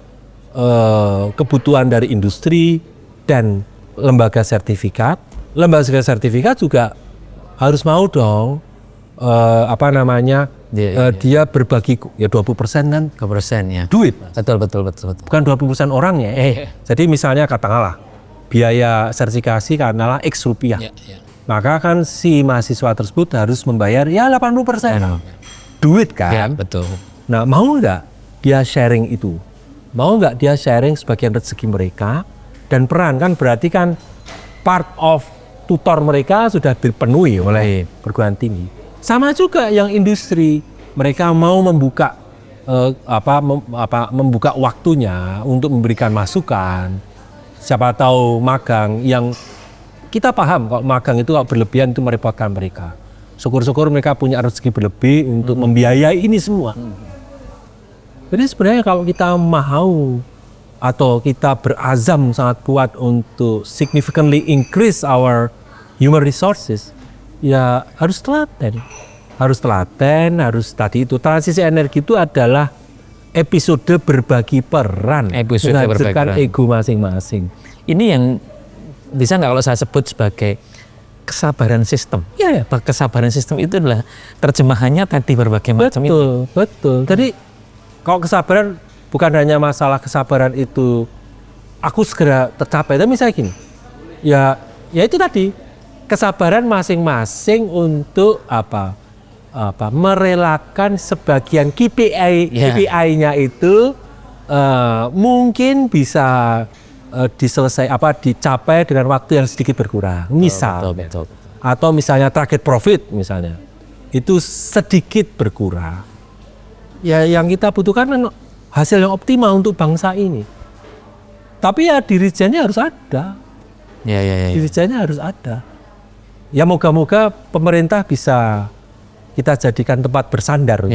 kebutuhan dari industri dan lembaga sertifikat. Lembaga sertifikat juga harus mau dong dia berbagi ya 20% kan 20% ya. duit. Betul. Bukan 20% orangnya. Jadi misalnya katakanlah biaya sertifikasi katakanlah X rupiah. Maka kan si mahasiswa tersebut harus membayar ya 80%. Duit kan? Ya, betul. Nah, mau nggak dia sharing itu? Mau nggak dia sharing sebagian rezeki mereka? Dan peran kan berarti kan part of tutor mereka sudah dipenuhi oleh perguruan tinggi. Sama juga yang industri, mereka mau membuka membuka waktunya untuk memberikan masukan. Siapa tahu magang yang kita paham kalau magang itu kalau berlebihan itu merepotkan mereka. Syukur-syukur mereka punya rezeki berlebih untuk membiayai ini semua. Jadi sebenarnya kalau kita mau atau kita berazam sangat kuat untuk significantly increase our human resources, ya harus telaten. Harus tadi itu transisi energi itu adalah episode berbagi peran, menghancurkan ego masing-masing. Ini yang bisa nggak kalau saya sebut sebagai kesabaran sistem? Ya. Kesabaran sistem itu adalah terjemahannya tadi berbagai macam itu. Betul. Jadi kalau kesabaran bukan hanya masalah kesabaran itu aku segera tercapai, tapi misalnya gini, ya itu tadi kesabaran masing-masing untuk merelakan sebagian KPI-nya itu mungkin bisa dicapai dengan waktu yang sedikit berkurang. Misal, betul. Atau misalnya target profit misalnya itu sedikit berkurang. Ya yang kita butuhkan kan hasil yang optimal untuk bangsa ini. Tapi ya dirijennya harus ada. Dirijennya harus ada. Ya moga-moga pemerintah bisa kita jadikan tempat bersandar.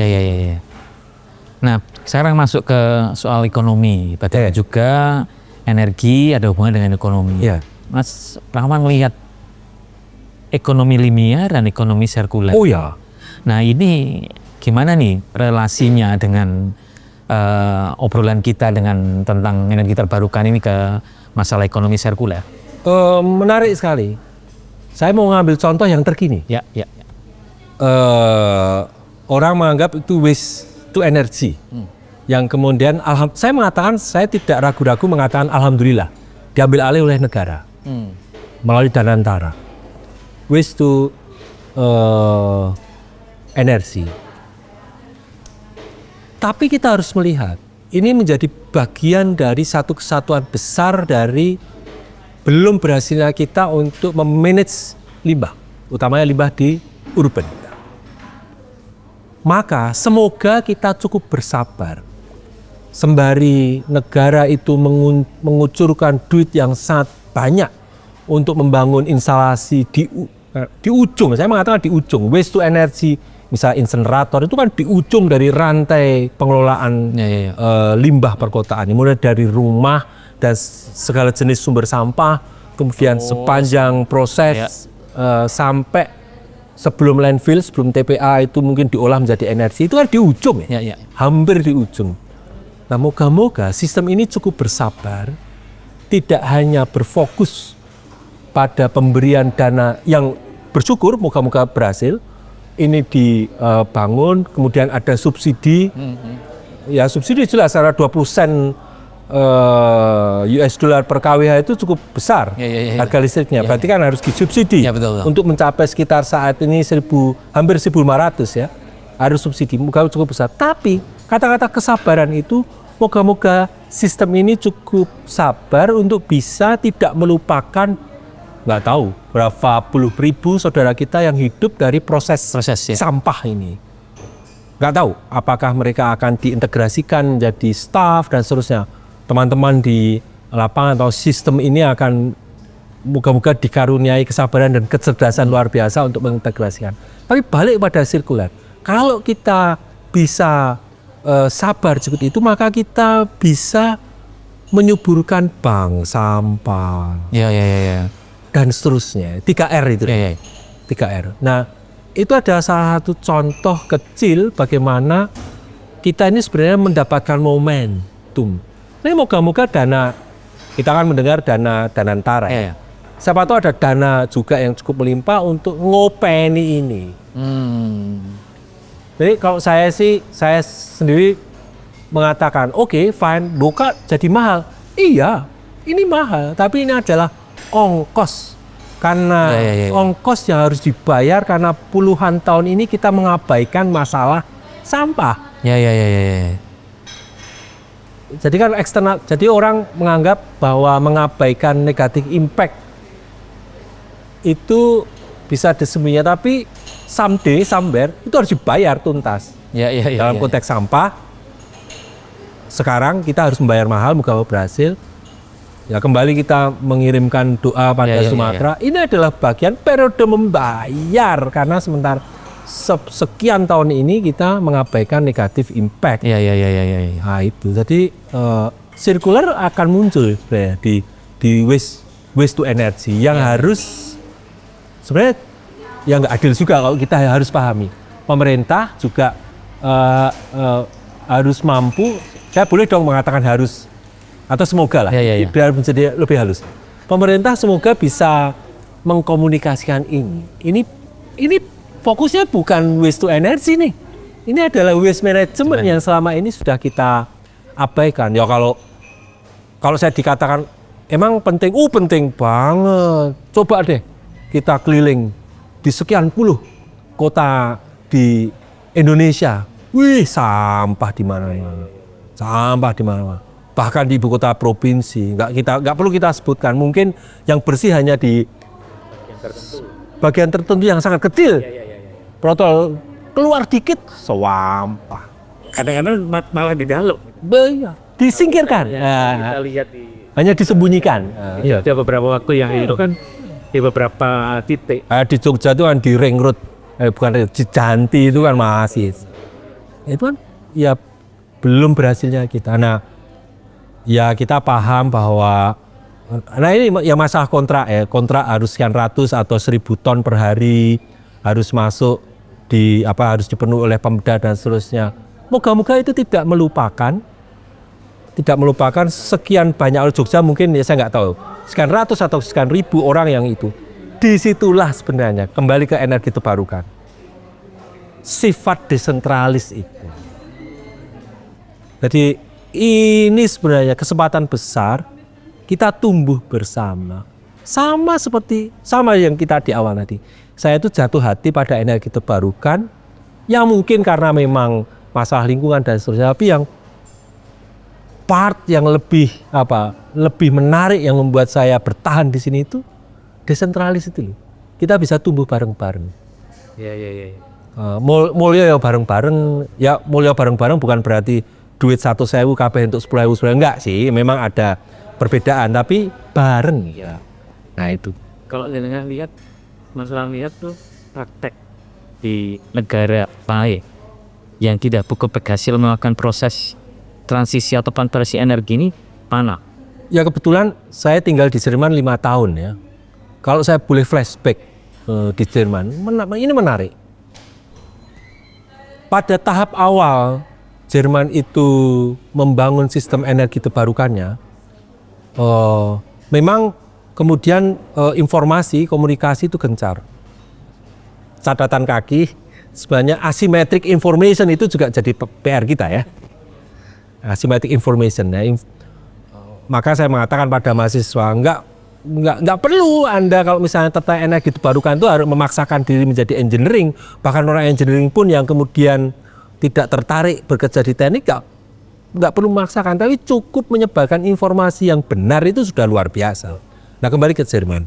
Nah, sekarang masuk ke soal ekonomi. Berarti juga energi ada hubungan dengan ekonomi. Mas Rahman melihat ekonomi linear dan ekonomi sirkuler. Oh ya. Nah ini gimana nih relasinya dengan obrolan kita dengan tentang energi terbarukan ini ke masalah ekonomi sirkuler? Menarik sekali. Saya mau ngambil contoh yang terkini. Ya. Orang menganggap itu waste to energy. Yang kemudian saya mengatakan, saya tidak ragu-ragu mengatakan alhamdulillah diambil alih oleh negara melalui Danantara. Waste to energy. Tapi kita harus melihat ini menjadi bagian dari satu kesatuan besar dari belum berhasilnya kita untuk memanage limbah, utamanya limbah di urban. Maka semoga kita cukup bersabar. Sembari negara itu mengucurkan duit yang sangat banyak untuk membangun instalasi di ujung, saya mengatakan di ujung, waste to energy, misalnya insenerator itu kan di ujung dari rantai pengelolaan limbah perkotaan, mulai dari rumah dan segala jenis sumber sampah, kemudian sepanjang proses sampai sebelum landfill, sebelum TPA itu mungkin diolah menjadi energi, itu kan di ujung ya. Hampir di ujung. Nah moga-moga sistem ini cukup bersabar, tidak hanya berfokus pada pemberian dana yang bersyukur, moga-moga berhasil, ini dibangun, kemudian ada subsidi, ya subsidi jelas, ada 20 sen US dollar per kWh itu cukup besar harga listriknya, berarti kan harus disubsidi untuk mencapai sekitar saat ini hampir 1.500 ya, harus subsidi, moga cukup besar. Tapi kata-kata kesabaran itu moga-moga sistem ini cukup sabar untuk bisa tidak melupakan, nggak tahu berapa puluh ribu saudara kita yang hidup dari proses sampah ini. Nggak tahu apakah mereka akan diintegrasikan menjadi staff dan seterusnya. Teman-teman di lapangan atau sistem ini akan moga-moga dikaruniai kesabaran dan kecerdasan luar biasa untuk mengintegrasikan. Tapi balik pada sirkuler, kalau kita bisa sabar seperti itu, maka kita bisa menyuburkan bank sampah dan seterusnya. 3R itu. 3R. Nah, itu adalah salah satu contoh kecil bagaimana kita ini sebenarnya mendapatkan momentum. Ini moga-moga dana, kita akan mendengar dana Danantara. Siapa tahu ada dana juga yang cukup melimpah untuk ngopeni ini. Jadi kalau saya sendiri mengatakan, oke, fine, buka jadi mahal. Iya, ini mahal, tapi ini adalah ongkos. Karena ongkos yang harus dibayar karena puluhan tahun ini kita mengabaikan masalah sampah. Jadi kan eksternal, jadi orang menganggap bahwa mengabaikan negatif impact itu bisa disembunyikan, tapi someday, somewhere itu harus dibayar tuntas. Dalam konteks sampah, sekarang kita harus membayar mahal, moga-moga berhasil. Ya kembali kita mengirimkan doa pada Sumatera. Ini adalah bagian periode membayar karena sementara sekian tahun ini kita mengabaikan negatif impact. Nah itu, jadi sirkuler akan muncul sebenarnya di waste to energy yang harus sebenarnya yang nggak adil juga kalau kita harus pahami. Pemerintah juga harus mampu. Saya boleh dong mengatakan harus atau semoga lah biar menjadi lebih halus. Pemerintah semoga bisa mengkomunikasikan ini. Ini fokusnya bukan waste to energy nih. Ini adalah waste management yang selama ini sudah kita abaikan. Ya kalau saya dikatakan emang penting, penting banget. Coba deh kita keliling di sekian puluh kota di Indonesia. Wih, sampah di mana-mana. Sampah di mana-mana. Bahkan di ibu kota provinsi, nggak perlu kita sebutkan. Mungkin yang bersih hanya di bagian tertentu yang sangat kecil. Protol keluar dikit, sampah. Kadang-kadang malah di dalam. Disingkirkan. Kita lihat Hanya disembunyikan. ada beberapa waktu yang itu kan di beberapa titik. Di Jogja itu kan di Ring Road, bukan di Janti itu kan masih. Itu kan ya belum berhasilnya kita. Nah, ya kita paham bahwa Nah ini yang masalah kontrak ya, kontrak harus sekian ratus atau 1.000 ton per hari harus masuk harus dipenuhi oleh Pemda dan seterusnya. Moga-moga itu tidak melupakan sekian banyak orang Jogja mungkin ya saya nggak tahu sekian ratus atau sekian ribu orang yang itu. Disitulah sebenarnya kembali ke energi terbarukan. Sifat desentralis itu. Jadi ini sebenarnya kesempatan besar kita tumbuh bersama. Sama yang kita di awal tadi. Saya itu jatuh hati pada energi terbarukan yang mungkin karena memang masalah lingkungan dan seterusnya, tapi yang part yang lebih menarik yang membuat saya bertahan di sini itu desentralis itu loh. Kita bisa tumbuh bareng-bareng. Iya. Mulya ya bareng-bareng. Ya mulya bareng-bareng bukan berarti duit 1.000 kabeh untuk 10.000 enggak sih. Memang ada perbedaan tapi bareng ya. Nah itu. Kalau dengan lihat tuh praktek di negara lain yang tidak cukup berhasil melakukan proses transisi atau transferasi energi ini mana? Ya kebetulan saya tinggal di Jerman 5 tahun ya. Kalau saya boleh flashback di Jerman, ini menarik. Pada tahap awal Jerman itu membangun sistem energi terbarukannya, memang kemudian informasi, komunikasi itu gencar. Catatan kaki, sebenarnya asymmetric information itu juga jadi PR kita ya. Asymmetric information ya. Maka saya mengatakan pada mahasiswa, nggak perlu Anda kalau misalnya tertarik energi terbarukan itu harus memaksakan diri menjadi engineering. Bahkan orang engineering pun yang kemudian tidak tertarik bekerja di teknik nggak perlu memaksakan, tapi cukup menyebarkan informasi yang benar itu sudah luar biasa. Nah kembali ke Jerman.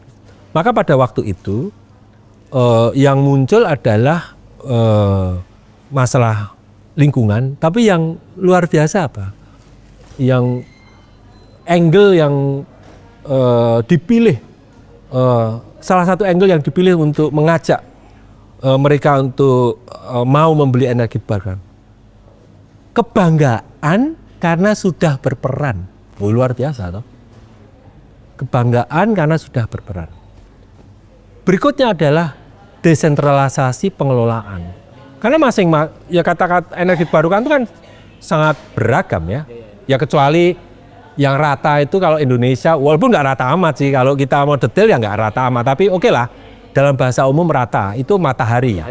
Maka pada waktu itu yang muncul adalah masalah lingkungan, tapi yang luar biasa apa? Yang angle yang dipilih, salah satu angle yang dipilih untuk mengajak mereka untuk mau membeli energi terbarukan. Kebanggaan karena sudah berperan. Luar biasa toh. Kebanggaan karena sudah berperan. Berikutnya adalah desentralisasi pengelolaan. Karena ya kata-kata energi terbarukan itu kan sangat beragam ya. Ya kecuali yang rata itu kalau Indonesia, walaupun nggak rata amat sih, kalau kita mau detail ya nggak rata amat, tapi oke lah, dalam bahasa umum rata, itu matahari.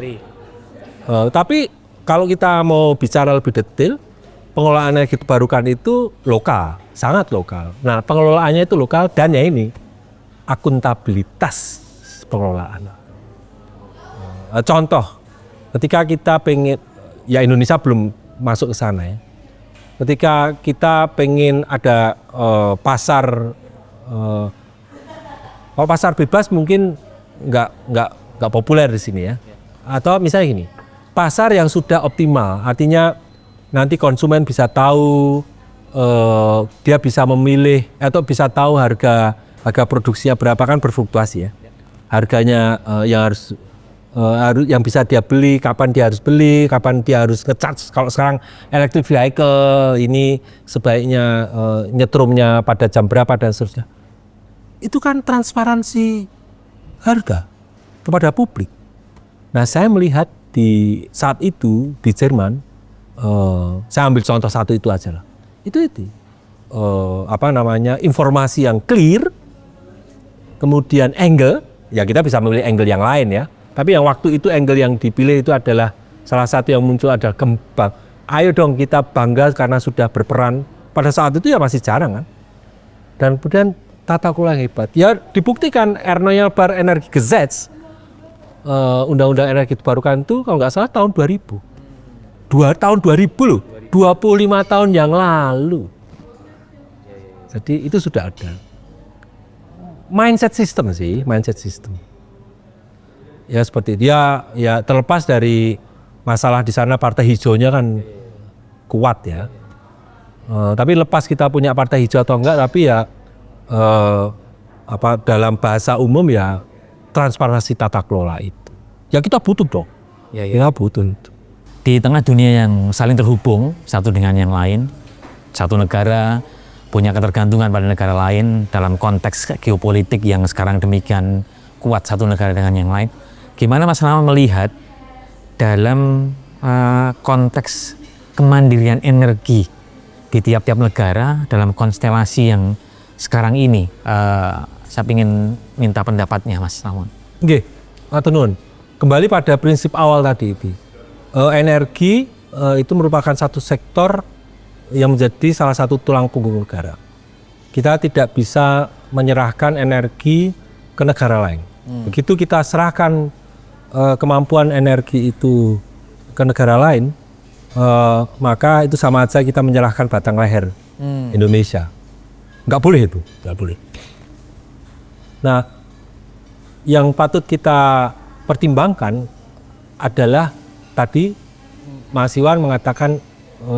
Tapi kalau kita mau bicara lebih detail, pengelolaan energi terbarukan itu lokal, sangat lokal. Nah pengelolaannya itu lokal dan ya ini, akuntabilitas pengelolaan. Contoh, ketika kita pengen, ya Indonesia belum masuk ke sana ya. Ketika kita pengen ada pasar, kalau pasar bebas mungkin nggak populer di sini ya. Atau misalnya gini, pasar yang sudah optimal, artinya nanti konsumen bisa tahu, dia bisa memilih atau bisa tahu harga produksinya berapa, kan berfluktuasi ya. Harganya yang bisa dia beli, kapan dia harus beli, kapan dia harus nge-charge. Kalau sekarang electric vehicle ini sebaiknya nyetrumnya pada jam berapa dan seterusnya. Itu kan transparansi harga kepada publik. Nah saya melihat di saat itu di Jerman, saya ambil contoh satu itu aja lah. Itu informasi yang clear, kemudian angle, ya kita bisa memilih angle yang lain ya. Tapi yang waktu itu angle yang dipilih itu adalah salah satu yang muncul ada kembang. Ayo dong kita bangga karena sudah berperan. Pada saat itu ya masih jarang kan. Dan kemudian tata kelola yang hebat. Ya dibuktikan Erneuerbare Energiegesetz, Undang-Undang Energi Terbarukan itu kalau nggak salah tahun 2000. Tahun 2000 loh. 25 tahun yang lalu. Jadi itu sudah ada. Mindset system sih, mindset system. Ya seperti dia, ya terlepas dari masalah di sana partai hijaunya kan kuat ya. Tapi lepas kita punya partai hijau atau enggak, tapi ya dalam bahasa umum ya transparansi tata kelola itu. Ya kita butuh dong. Ya. Kita butuh itu. Di tengah dunia yang saling terhubung satu dengan yang lain, satu negara punya ketergantungan pada negara lain dalam konteks geopolitik yang sekarang demikian kuat satu negara dengan yang lain. Gimana Mas Rama melihat dalam konteks kemandirian energi di tiap-tiap negara dalam konstelasi yang sekarang ini? Saya ingin minta pendapatnya Mas Rama. Oke, matur nuwun. Kembali pada prinsip awal tadi itu. Energi itu merupakan satu sektor yang menjadi salah satu tulang punggung negara. Kita tidak bisa menyerahkan energi ke negara lain. Begitu kita serahkan kemampuan energi itu ke negara lain, maka itu sama aja kita menyerahkan batang leher Indonesia. Nggak boleh itu, nggak boleh. Nah, yang patut kita pertimbangkan adalah tadi Mas Iwan mengatakan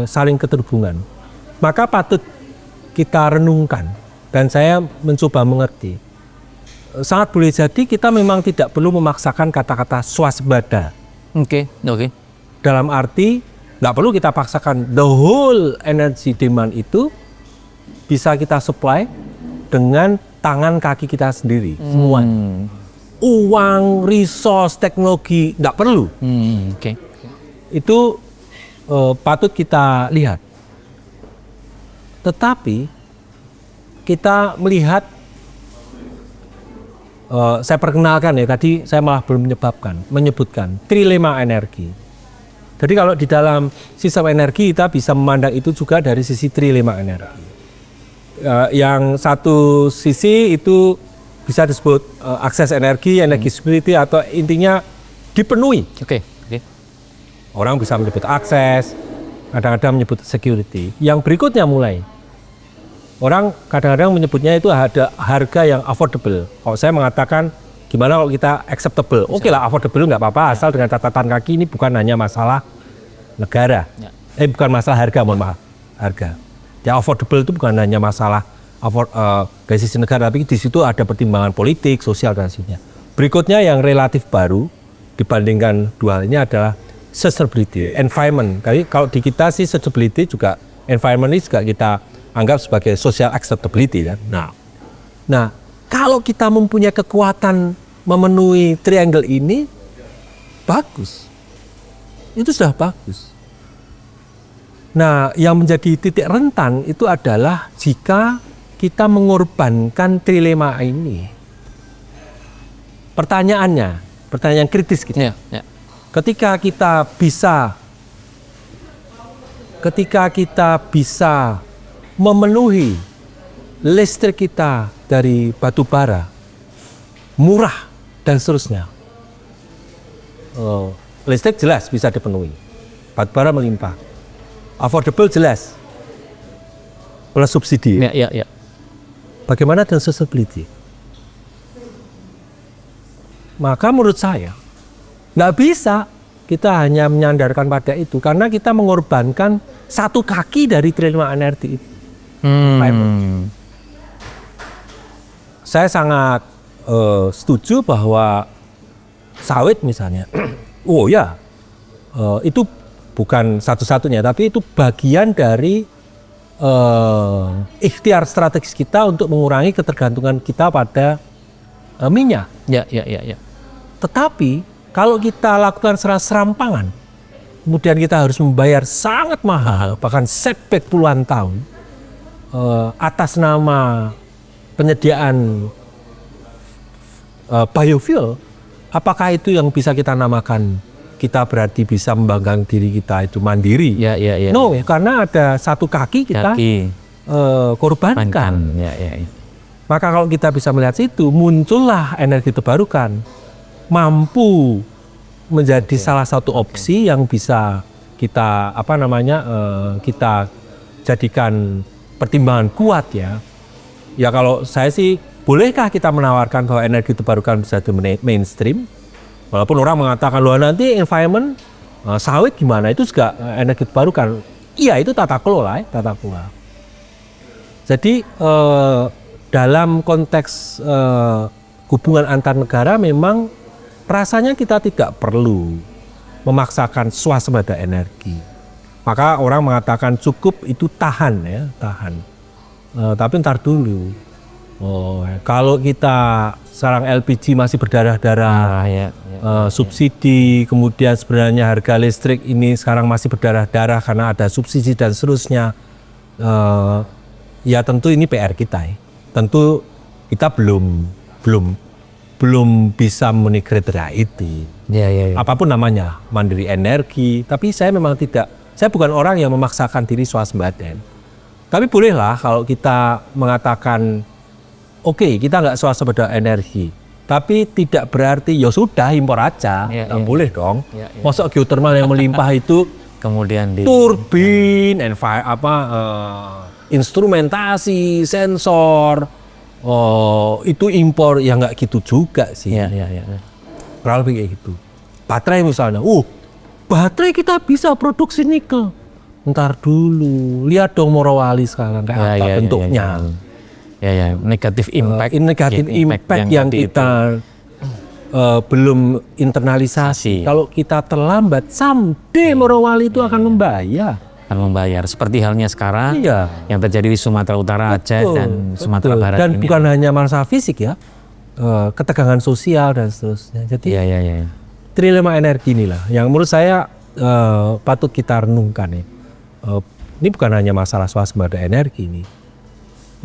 saling keterhubungan. Maka patut kita renungkan dan saya mencoba mengerti. Sangat boleh jadi kita memang tidak perlu memaksakan kata-kata swasembada. Oke. Dalam arti nggak perlu kita paksakan the whole energy demand itu bisa kita supply dengan tangan kaki kita sendiri semua. Uang, resource, teknologi nggak perlu. Itu patut kita lihat. Tetapi kita melihat, saya perkenalkan ya, tadi saya malah belum menyebutkan trilema energi. Jadi kalau di dalam sistem energi kita bisa memandang itu juga dari sisi trilema energi. Yang satu sisi itu bisa disebut akses energi, energi security, atau intinya dipenuhi. Oke. Orang bisa menyebut akses, kadang-kadang menyebut security. Yang berikutnya mulai, orang kadang-kadang menyebutnya itu ada harga yang affordable. Kalau saya mengatakan gimana kalau kita acceptable? Oke lah, affordable nggak apa-apa, asal dengan catatan kaki ini bukan hanya masalah negara. Bukan masalah harga, mohon maaf, harga. Ya affordable itu bukan hanya masalah dari sisi negara, tapi di situ ada pertimbangan politik, sosial dan sebagainya. Berikutnya yang relatif baru dibandingkan dua hal ini adalah sustainability, environment. Kalau di kita sih sustainability juga, environment ini juga kita anggap sebagai social acceptability kan. Nah, kalau kita mempunyai kekuatan memenuhi triangle ini, bagus. Itu sudah bagus. Nah, yang menjadi titik rentan itu adalah jika kita mengorbankan trilema ini. Pertanyaan kritis gitu. Ketika kita bisa memenuhi listrik kita dari batu bara, murah dan seterusnya, listrik jelas bisa dipenuhi, batu bara melimpah, affordable jelas, plus subsidi. Bagaimana dengan sustainability? Maka menurut saya nggak bisa kita hanya menyandarkan pada itu, karena kita mengorbankan satu kaki dari trilema energi itu. Saya sangat setuju bahwa sawit misalnya, itu bukan satu-satunya, tapi itu bagian dari ikhtiar strategis kita untuk mengurangi ketergantungan kita pada minyak. Tetapi kalau kita lakukan secara serampangan, kemudian kita harus membayar sangat mahal, bahkan setback puluhan tahun, atas nama penyediaan biofuel, apakah itu yang bisa kita namakan kita berarti bisa membanggakan diri kita itu mandiri? No, karena ada satu kaki kita korbankan. Maka kalau kita bisa melihat situ, muncullah energi terbarukan, mampu menjadi salah satu opsi yang bisa kita kita jadikan pertimbangan kuat ya. Ya kalau saya sih, bolehkah kita menawarkan bahwa energi terbarukan bisa di mainstream? Walaupun orang mengatakan loh nanti environment sawit gimana, itu juga energi terbarukan. Iya, itu tata kelola. Jadi dalam konteks hubungan antar negara memang rasanya kita tidak perlu memaksakan swasembada energi. Maka orang mengatakan cukup itu tahan. Tapi ntar dulu. Kalau kita sekarang LPG masih berdarah-darah, subsidi, kemudian sebenarnya harga listrik ini sekarang masih berdarah-darah karena ada subsidi dan seterusnya. Ya tentu ini PR kita ya. Tentu kita belum bisa memenuhi kriteria itu. Apapun namanya, mandiri energi. Tapi saya memang saya bukan orang yang memaksakan diri swasembada. Tapi bolehlah kalau kita mengatakan, oke, kita nggak swasembada energi. Tapi tidak berarti ya sudah impor aja. Boleh dong. Masuk geothermal yang melimpah itu kemudian turbin, instrumentasi, sensor, itu impor ya nggak gitu juga sih. Kurang lebih kayak gitu. Baterai misalnya, baterai kita bisa produksi nikel. Ntar dulu, lihat dong Morowali sekarang kayak apa bentuknya. Negatif impact. Negatif impact yang kita belum internalisasi. Kalau kita terlambat, someday Morowali itu akan membayar. Seperti halnya sekarang yang terjadi di Sumatera Utara, Aceh dan Sumatera Barat. Dan bukan hanya masalah fisik ya, ketegangan sosial dan seterusnya. Jadi trilema energi inilah yang menurut saya patut kita renungkan ya. Ini bukan hanya masalah swasembada energi ini.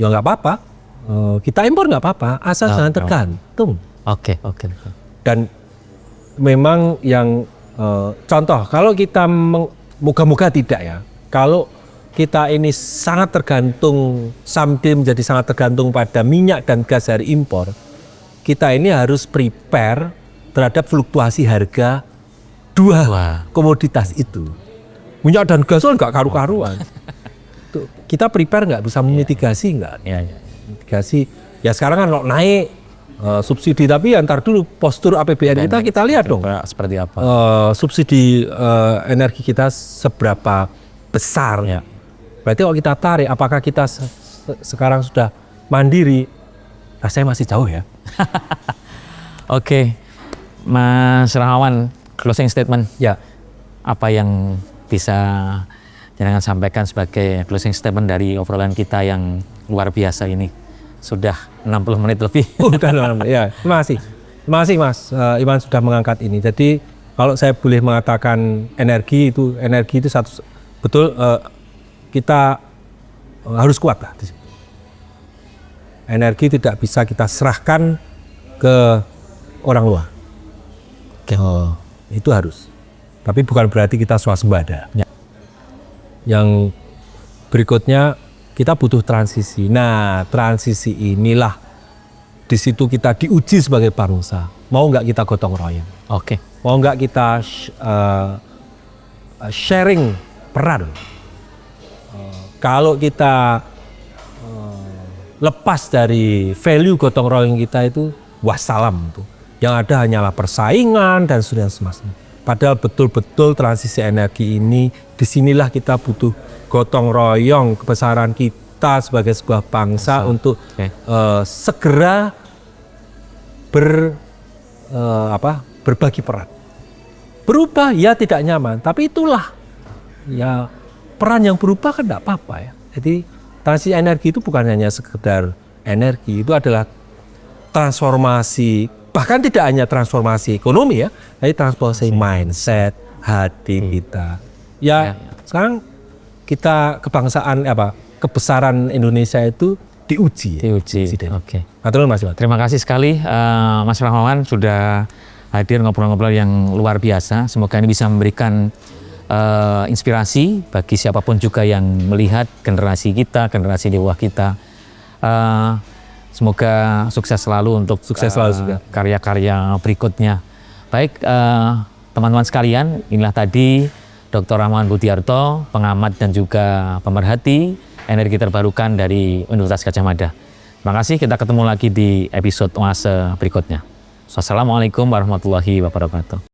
Ya nggak apa-apa, kita impor nggak apa-apa, asal jangan tergantung. Oke. Dan memang yang contoh kalau kita moga-moga tidak ya. Kalau kita ini sangat tergantung, someday menjadi sangat tergantung pada minyak dan gas dari impor, kita ini harus prepare terhadap fluktuasi harga dua komoditas itu. Minyak dan gas kan nggak karu-karuan. Kita prepare nggak, bisa memitigasi nggak? Mitigasi. Ya sekarang kan kalau naik subsidi, tapi antar dulu postur APBN kita lihat dong. Seperti apa? Subsidi energi kita seberapa besar. Berarti kalau kita tarik, apakah kita sekarang sudah mandiri? Saya masih jauh ya. Oke, Mas Rahmawan, closing statement. Apa yang bisa jangan sampaikan sebagai closing statement dari obrolan kita yang luar biasa ini? Sudah 60 menit lebih. Terima kasih Mas Iwan sudah mengangkat ini. Jadi kalau saya boleh mengatakan energi itu satu betul, kita harus kuat lah. Energi tidak bisa kita serahkan ke orang luar. Itu harus. Tapi bukan berarti kita swasembada. Yang berikutnya, kita butuh transisi. Nah, transisi inilah di situ kita diuji sebagai bangsa. Mau nggak kita gotong royong? Mau nggak kita sharing peran? Kalau kita lepas dari value gotong royong kita itu, wassalam tuh. Yang ada hanyalah persaingan dan semasnya. Padahal betul-betul transisi energi ini, disinilah kita butuh gotong royong kebesaran kita sebagai sebuah bangsa untuk segera berbagi peran. Berubah ya tidak nyaman, tapi itulah ya peran yang berubah kan tidak apa-apa ya. Jadi transisi energi itu bukan hanya sekedar energi, itu adalah transformasi, bahkan tidak hanya transformasi ekonomi ya, tapi transformasi mindset, hati kita. Sekarang kita kebesaran Indonesia itu diuji. Terima kasih sekali Mas Rahmawan sudah hadir ngobrol-ngobrol yang luar biasa. Semoga ini bisa memberikan inspirasi bagi siapapun juga yang melihat generasi kita, generasi di bawah kita. Semoga sukses selalu untuk karya-karya berikutnya. Baik, teman-teman sekalian, inilah tadi Dr. Rahmawan Budiarto, pengamat dan juga pemerhati energi terbarukan dari Universitas Gadjah Mada. Terima kasih, kita ketemu lagi di episode Oase berikutnya. Wassalamualaikum warahmatullahi wabarakatuh.